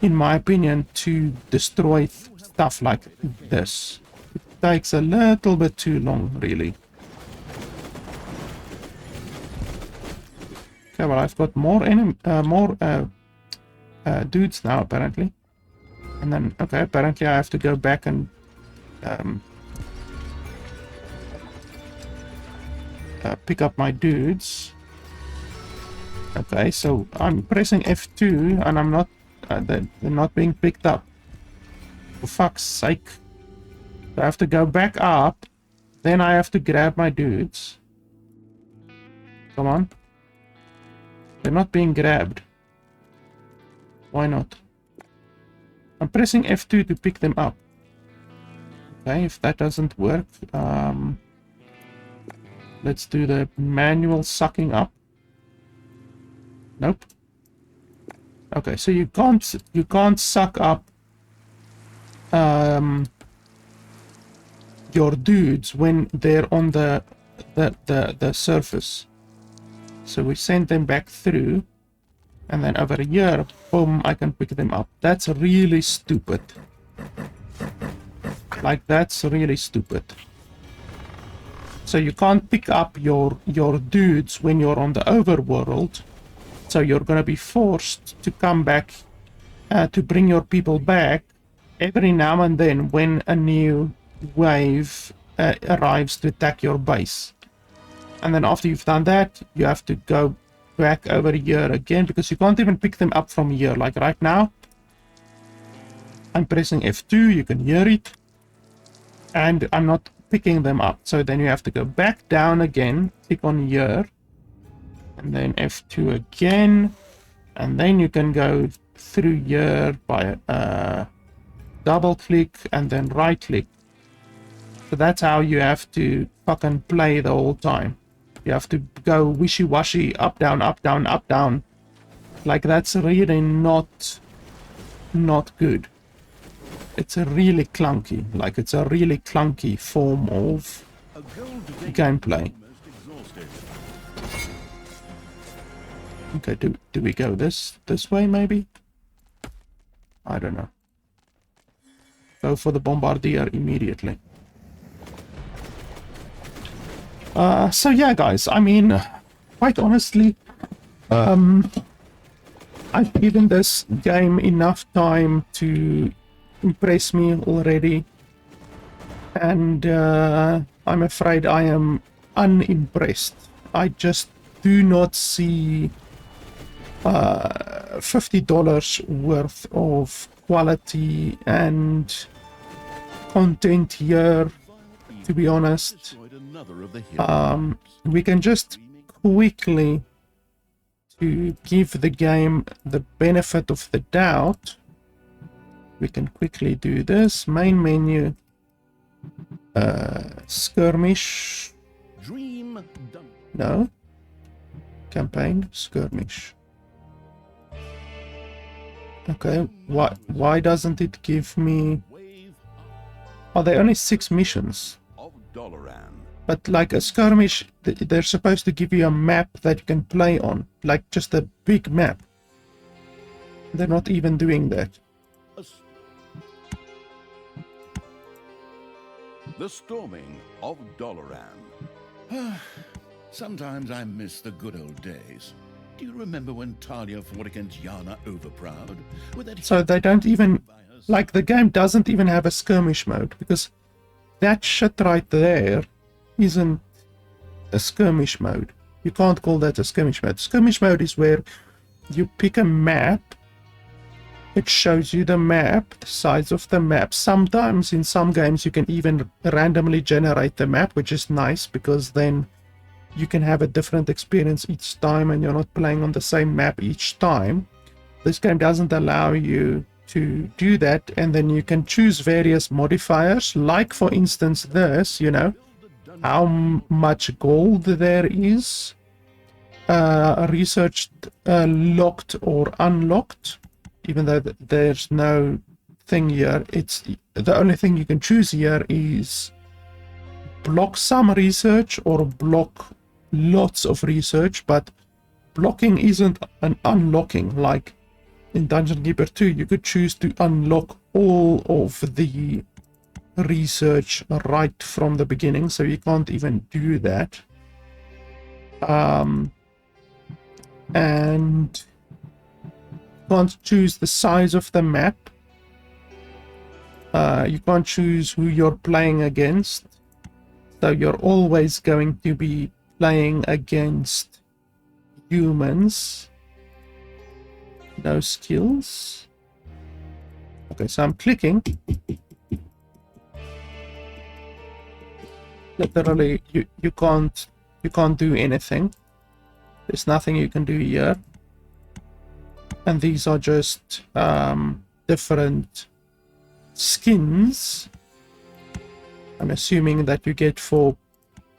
in my opinion, to destroy stuff like this. It takes a little bit too long, really. Okay, well, I've got more dudes now, apparently. And then, okay, apparently I have to go back and pick up my dudes. Okay, so I'm pressing F2 and I'm not, they're not being picked up. For fuck's sake. So I have to go back up, then I have to grab my dudes. Come on. They're not being grabbed. Why not? I'm pressing F2 to pick them up. Okay, if that doesn't work, let's do the manual sucking up. Nope. Okay, so you can't suck up your dudes when they're on the surface. So we send them back through, and then over here, boom, I can pick them up. That's really stupid. Like, that's really stupid. So you can't pick up your dudes when you're on the overworld. So you're going to be forced to come back to bring your people back every now and then when a new wave arrives to attack your base. And then after you've done that, you have to go back over here again, because you can't even pick them up from here. Like right now, I'm pressing F2, you can hear it, and I'm not picking them up. So then you have to go back down again, click on here, and then F2 again, and then you can go through here by double click and then right click. So that's how you have to fucking play the whole time. You have to go wishy-washy, up, down, up, down, up, down. Like, that's really not good. It's a really clunky, like, it's a really clunky form of gameplay. Okay, do we go this way, maybe? I don't know. Go for the bombardier immediately. So yeah, guys, I mean, quite honestly, I've given this game enough time to impress me already, and I'm afraid I am unimpressed. I just do not see $50 worth of quality and content here, to be honest. We can just quickly, to give the game the benefit of the doubt, we can quickly do this. Main menu, skirmish, no, campaign, skirmish. Okay, why doesn't it give me... Oh, there are only 6 missions. But like a skirmish, they're supposed to give you a map that you can play on. Like just a big map. They're not even doing that. The storming of Doloran. Sometimes I miss the good old days. Do you remember when Talia fought against Yana Overproud? So they don't even... Like, the game doesn't even have a skirmish mode, because that shit right there isn't a skirmish mode. You can't call that a skirmish mode. Skirmish mode is where you pick a map, it shows you the map, the size of the map. Sometimes in some games you can even randomly generate the map, which is nice, because then you can have a different experience each time and you're not playing on the same map each time. This game doesn't allow you to do that, and then you can choose various modifiers, like for instance this, you know, how much gold there is, researched locked or unlocked, even though there's no thing here. It's the only thing you can choose here is block some research or block lots of research, but blocking isn't an unlocking. Like in Dungeon Keeper 2, you could choose to unlock all of the research right from the beginning, so you can't even do that. And you can't choose the size of the map. You can't choose who you're playing against, so you're always going to be playing against humans. No skills. Okay, so I'm clicking. Literally, you can't do anything. There's nothing you can do here. And these are just different skins. I'm assuming that you get for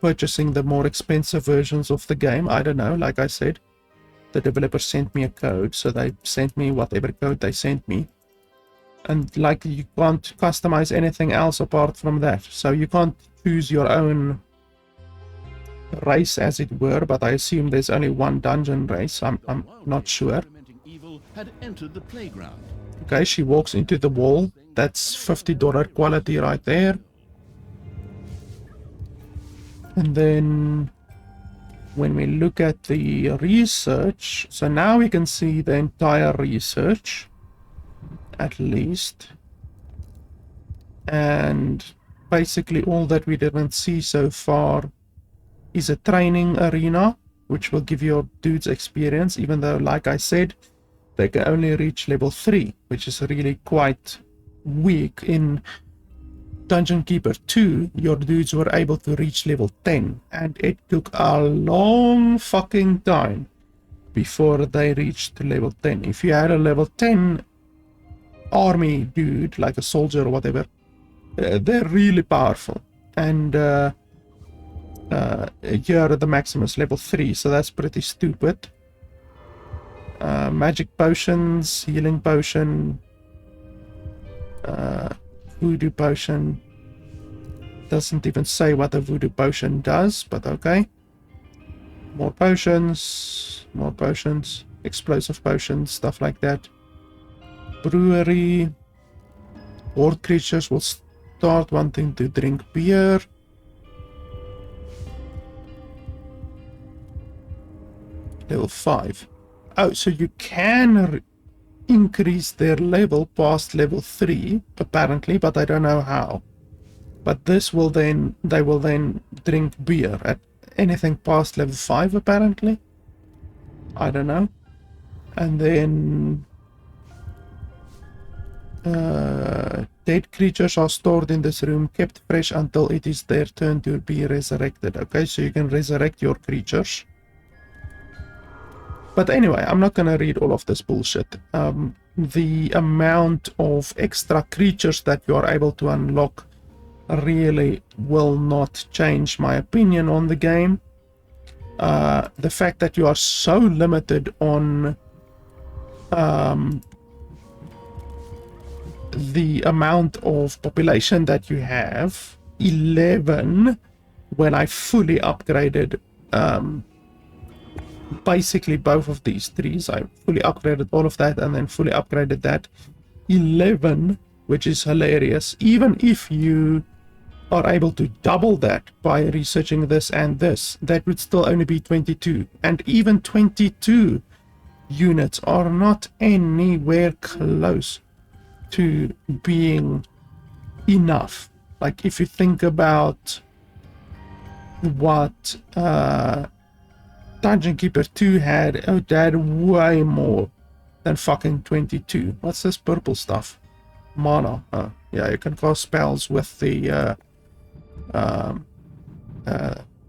purchasing the more expensive versions of the game. I don't know. Like I said, the developer sent me a code, so they sent me whatever code they sent me. And like, you can't customize anything else apart from that. So you can't choose your own race, as it were, but I assume there's only one dungeon race. I'm not sure. Evil had entered the playground. Okay, she walks into the wall. That's $50 quality right there. And then when we look at the research, so now we can see the entire research, at least. And basically all that we didn't see so far is a training arena, which will give your dudes experience, even though, like I said, they can only reach level 3, which is really quite weak. In Dungeon Keeper 2, your dudes were able to reach level 10, and it took a long fucking time before they reached level 10. If you had a level 10 army dude, like a soldier or whatever, they're really powerful. And here the maximum is level 3, so that's pretty stupid. Magic potions, healing potion, voodoo potion. Doesn't even say what a voodoo potion does, but okay. More potions, explosive potions, stuff like that. Brewery. Horde creatures will start wanting to drink beer. Level 5. Oh, so you can increase their level past level 3, apparently, but I don't know how. But this will then, they will then drink beer at anything past level 5, apparently. I don't know. And then dead creatures are stored in this room, kept fresh until it is their turn to be resurrected. Okay, so you can resurrect your creatures. But anyway, I'm not gonna read all of this bullshit. The amount of extra creatures that you are able to unlock really will not change my opinion on the game. The fact that you are so limited on the amount of population that you have, 11, when I fully upgraded basically both of these trees. I fully upgraded all of that and then fully upgraded that. 11, which is hilarious. Even if you are able to double that by researching this and this, that would still only be 22. And even 22 units are not anywhere close to being enough. Like, if you think about what Dungeon Keeper 2 had, oh, they had way more than fucking 22. What's this purple stuff? Mana. Oh, yeah, you can cast spells with the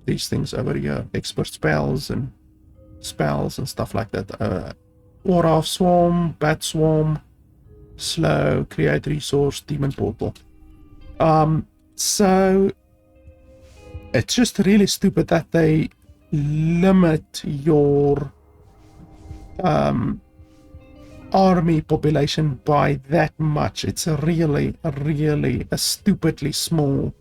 these things over here, expert spells and stuff like that. Aura of Swarm, Bat Swarm, Slow, Create Resource, Demon Portal. So it's just really stupid that they limit your army population by that much. It's a really a stupidly small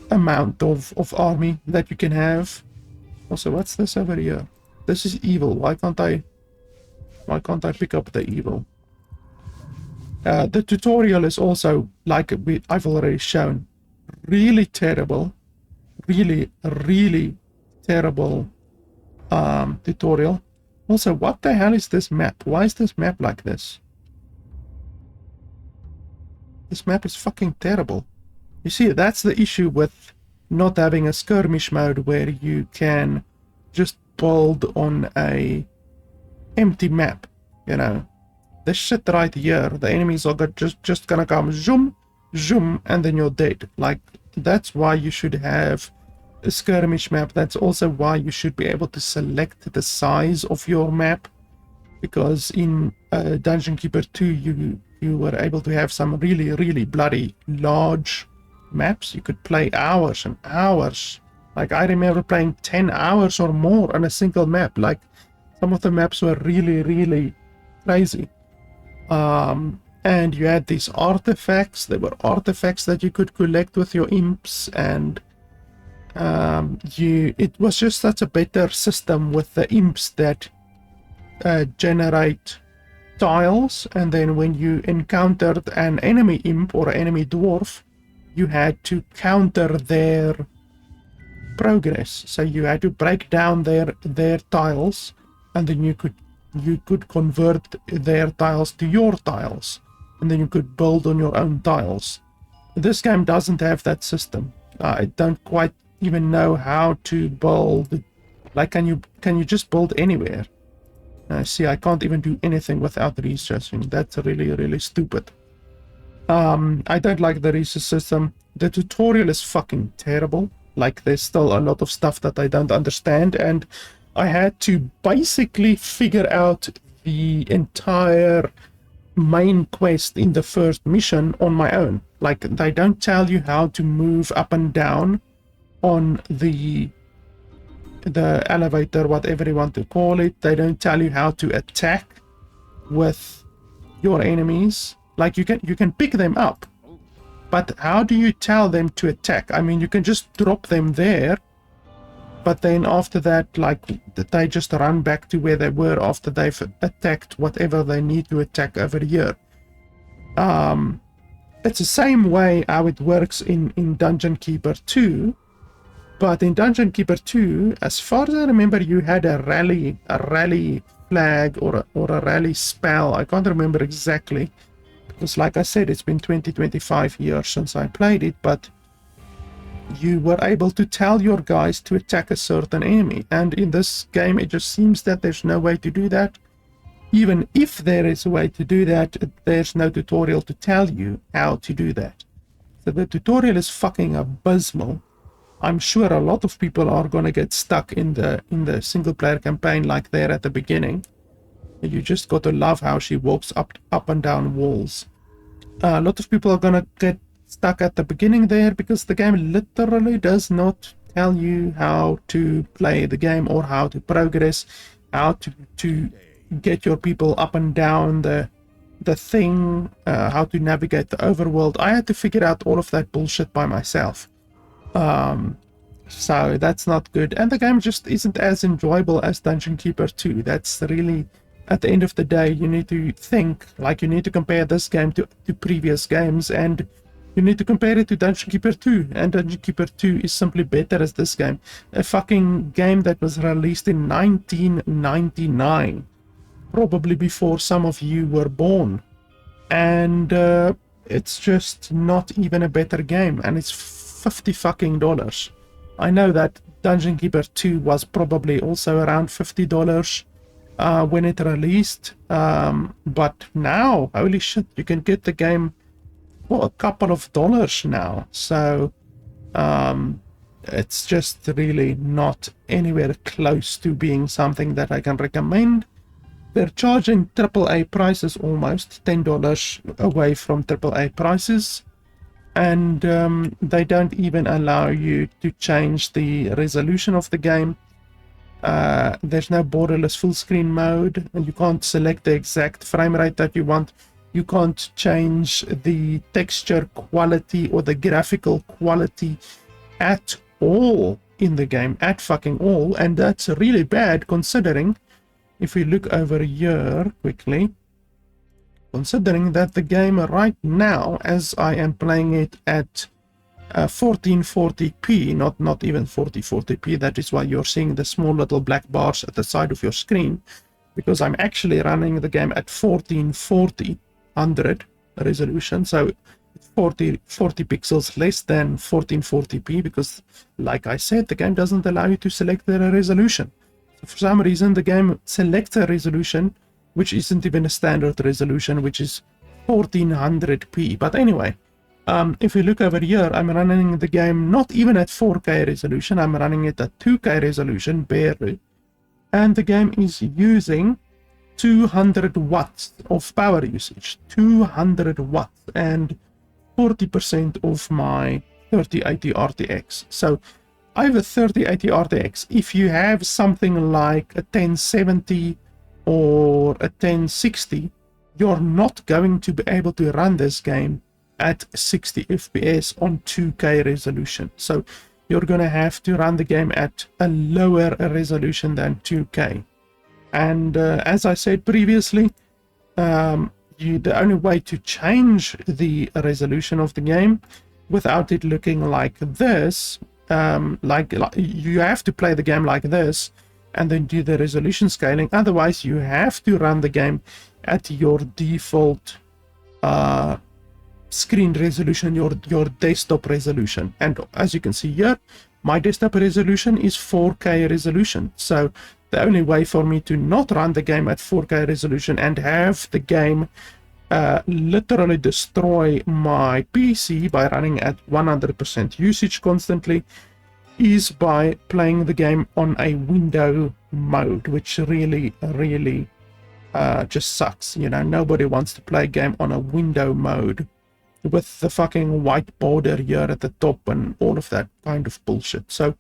amount of army that you can have. Also, what's this over here? This is evil. Why can't I pick up the evil? The tutorial is also, like I've already shown, really terrible. Really terrible tutorial. Also, what the hell is this map? Why is this map like this? This map is fucking terrible. You see, that's the issue with not having a skirmish mode where you can just build on a empty map, you know. This shit right here, the enemies are just gonna come zoom, zoom, and then you're dead. Like, that's why you should have a skirmish map. That's also why you should be able to select the size of your map, because in Dungeon Keeper 2 you were able to have some really bloody large maps. You could play hours and hours. Like, I remember playing 10 hours or more on a single map. Like, some of the maps were really crazy. And you had these artifacts. There were artifacts that you could collect with your imps, and it was just such a better system with the imps that generate tiles, and then when you encountered an enemy imp or an enemy dwarf, you had to counter their progress. So you had to break down their tiles, and then you could convert their tiles to your tiles, and then you could build on your own tiles. This game doesn't have that system. I don't quite even know how to build. Like, can you just build anywhere? See, I can't even do anything without researching. That's really stupid. I don't like the research system. The tutorial is fucking terrible. Like, there's still a lot of stuff that I don't understand, and I had to basically figure out the entire main quest in the first mission on my own. Like, they don't tell you how to move up and down on the elevator, whatever you want to call it. They don't tell you how to attack with your enemies. Like, you can pick them up, but how do you tell them to attack? I mean, you can just drop them there, but then after that, like, they just run back to where they were after they've attacked whatever they need to attack over here. It's the same way how it works in Dungeon Keeper 2, but in Dungeon Keeper 2, as far as I remember, you had a rally flag or a rally spell. I can't remember exactly, because like I said, it's been 25 years since I played it, but you were able to tell your guys to attack a certain enemy, and in this game it just seems that there's no way to do that. Even if there is a way to do that, there's no tutorial to tell you how to do that. So the tutorial is fucking abysmal. I'm sure a lot of people are gonna get stuck in the single player campaign like there at the beginning. You just got to love how she walks up and down walls. A lot of people are gonna get stuck at the beginning there because the game literally does not tell you how to play the game or how to progress, how to get your people up and down the thing, how to navigate the overworld. I had to figure out all of that bullshit by myself. So that's not good, and the game just isn't as enjoyable as Dungeon Keeper 2. That's really, at the end of the day, you need to think, like, you need to compare this game to previous games, and you need to compare it to Dungeon Keeper 2, and Dungeon Keeper 2 is simply better as this game. A fucking game that was released in 1999, probably before some of you were born, and it's just not even a better game, and it's $50 fucking. I know that Dungeon Keeper 2 was probably also around $50 when it released, but now, holy shit, you can get the game for a couple of dollars now. So it's just really not anywhere close to being something that I can recommend. They're charging AAA prices, almost $10 away from AAA prices. and they don't even allow you to change the resolution of the game. There's no borderless full screen mode, and you can't select the exact frame rate that you want. You can't change the texture quality or the graphical quality at all in the game, at fucking all. And that's really bad, considering, if we look over here quickly, considering that the game right now, as I am playing it at 1440p, not even 4040p, that is why you're seeing the small little black bars at the side of your screen, because I'm actually running the game at 1440 resolution, so 40 pixels less than 1440p, because like I said, the game doesn't allow you to select the resolution. So for some reason the game selects a resolution which isn't even a standard resolution, which is 1400p. But anyway, if we look over here, I'm running the game not even at 4K resolution, I'm running it at 2K resolution barely, and the game is using 200 watts of power usage, 200 watts, and 40% of my 3080 RTX. So I have a 3080 RTX. If you have something like a 1070 or a 1060, you're not going to be able to run this game at 60 FPS on 2K resolution. So you're going to have to run the game at a lower resolution than 2K. And as I said previously, the only way to change the resolution of the game without it looking like this, like you have to play the game like this and then do the resolution scaling. Otherwise, you have to run the game at your default screen resolution, your desktop resolution. And as you can see here, my desktop resolution is 4K resolution. So the only way for me to not run the game at 4K resolution and have the game literally destroy my PC by running at 100% usage constantly is by playing the game on a window mode, which really just sucks. You know, nobody wants to play a game on a window mode with the fucking white border here at the top and all of that kind of bullshit. So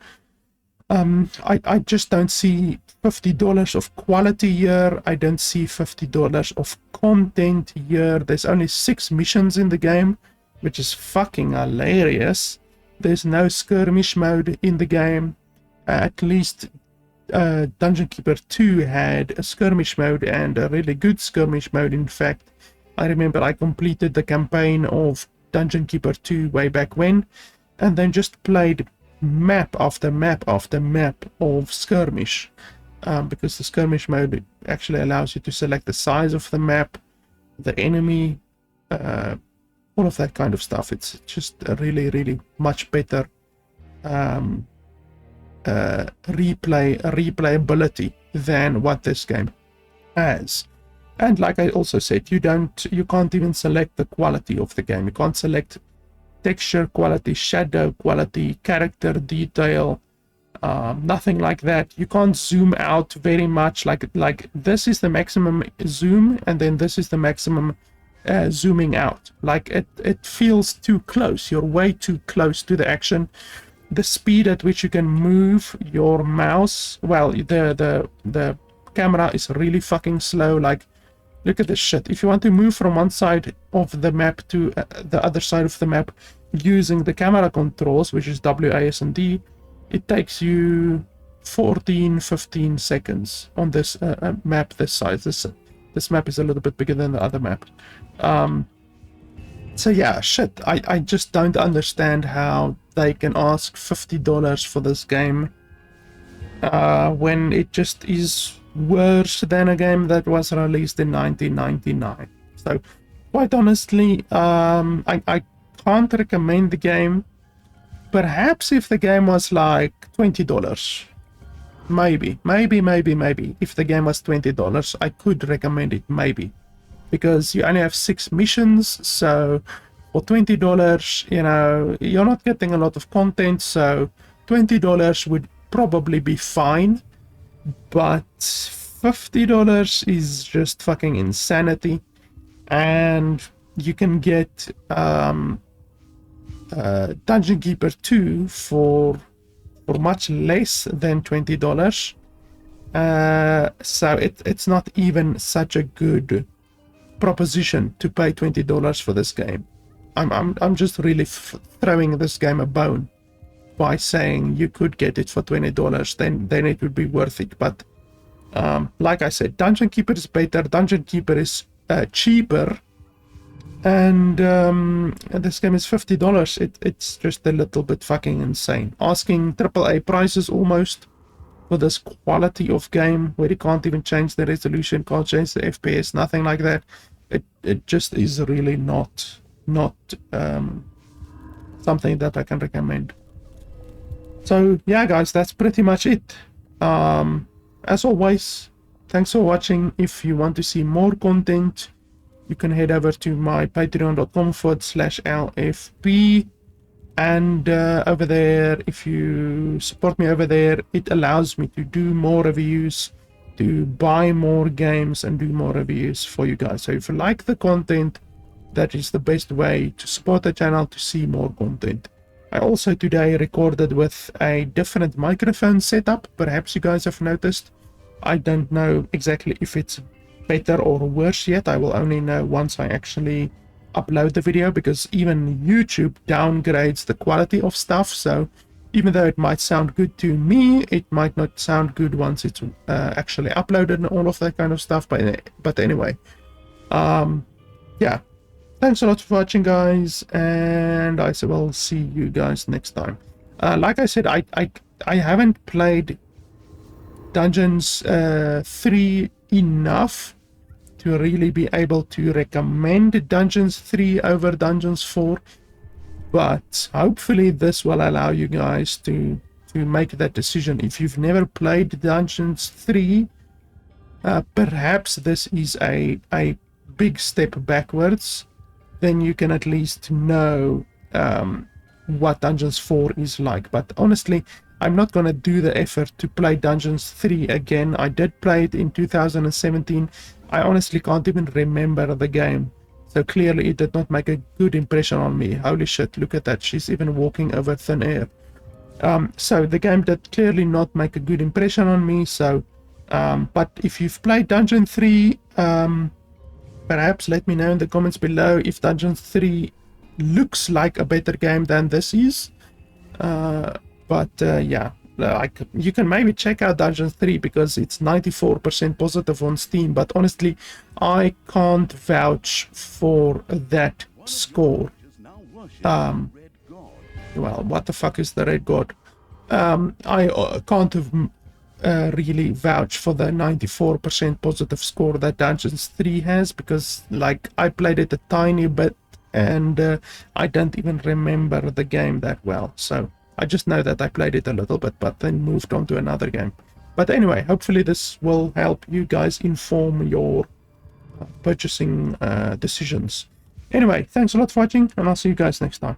I just don't see $50 of quality here. I don't see $50 of content here. There's only 6 missions in the game, which is fucking hilarious. There's no skirmish mode in the game. At least Dungeon Keeper 2 had a skirmish mode, and a really good skirmish mode. In fact, I remember I completed the campaign of Dungeon Keeper 2 way back when, and then just played map after map after map of skirmish, because the skirmish mode actually allows you to select the size of the map, the enemy, all of that kind of stuff. It's just a really much better replayability than what this game has. And like I also said, you can't even select the quality of the game. You can't select texture quality, shadow quality, character detail, nothing like that. You can't zoom out very much. Like this is the maximum zoom, and then this is the maximum zooming out. Like it feels too close. You're way too close to the action. The speed at which you can move your mouse, well, the camera is really fucking slow. Like, look at this shit. If you want to move from one side of the map to the other side of the map using the camera controls, which is WAS and D, it takes you 14-15 seconds on this map this size. This map is a little bit bigger than the other map. So yeah, shit. I just don't understand how they can ask $50 for this game when it just is worse than a game that was released in 1999. So quite honestly, I can't recommend the game. Perhaps if the game was like $20, maybe if the game was $20, I could recommend it, maybe, because you only have 6 missions. So for $20, you know, you're not getting a lot of content, so $20 would probably be fine. But $50 is just fucking insanity. And you can get Dungeon Keeper 2 for much less than $20. So it's not even such a good proposition to pay $20 for this game. I'm just really throwing this game a bone by saying you could get it for $20, then it would be worth it. But like I said, Dungeon Keeper is better. Dungeon Keeper is cheaper, and this game is $50. It's just a little bit fucking insane. Asking AAA prices almost for this quality of game, where you can't even change the resolution, can't change the FPS, nothing like that. It just is really not something that I can recommend. So yeah, guys, that's pretty much it. As always, thanks for watching. If you want to see more content, you can head over to my patreon.com/LFP, and over there, if you support me over there, it allows me to do more reviews, to buy more games and do more reviews for you guys. So if you like the content, that is the best way to support the channel, to see more content. I also today recorded with a different microphone setup. Perhaps you guys have noticed. I don't know exactly if it's better or worse yet. I will only know once I actually upload the video, because even YouTube downgrades the quality of stuff. So even though it might sound good to me, it might not sound good once it's actually uploaded and all of that kind of stuff. But anyway, yeah. Thanks a lot for watching, guys, and I will see you guys next time. Like I said, I haven't played Dungeons 3 enough to really be able to recommend Dungeons 3 over Dungeons 4, but hopefully this will allow you guys to make that decision. If you've never played Dungeons 3, perhaps this is a big step backwards. Then you can at least know what Dungeons 4 is like. But honestly, I'm not going to do the effort to play Dungeons 3 again. I did play it in 2017. I honestly can't even remember the game. So clearly it did not make a good impression on me. Holy shit, look at that. She's even walking over thin air. So the game did clearly not make a good impression on me. So, but if you've played Dungeon 3, perhaps let me know in the comments below if Dungeon 3 looks like a better game than this is. Yeah, like, you can maybe check out Dungeon 3 because it's 94% positive on Steam, but honestly, I can't vouch for that score. Well, what the fuck is the Red God? I can't have really vouch for the 94% positive score that Dungeons 3 has, because like I played it a tiny bit and I don't even remember the game that well. So I just know that I played it a little bit but then moved on to another game. But anyway, hopefully this will help you guys inform your purchasing decisions. Anyway, thanks a lot for watching, and I'll see you guys next time.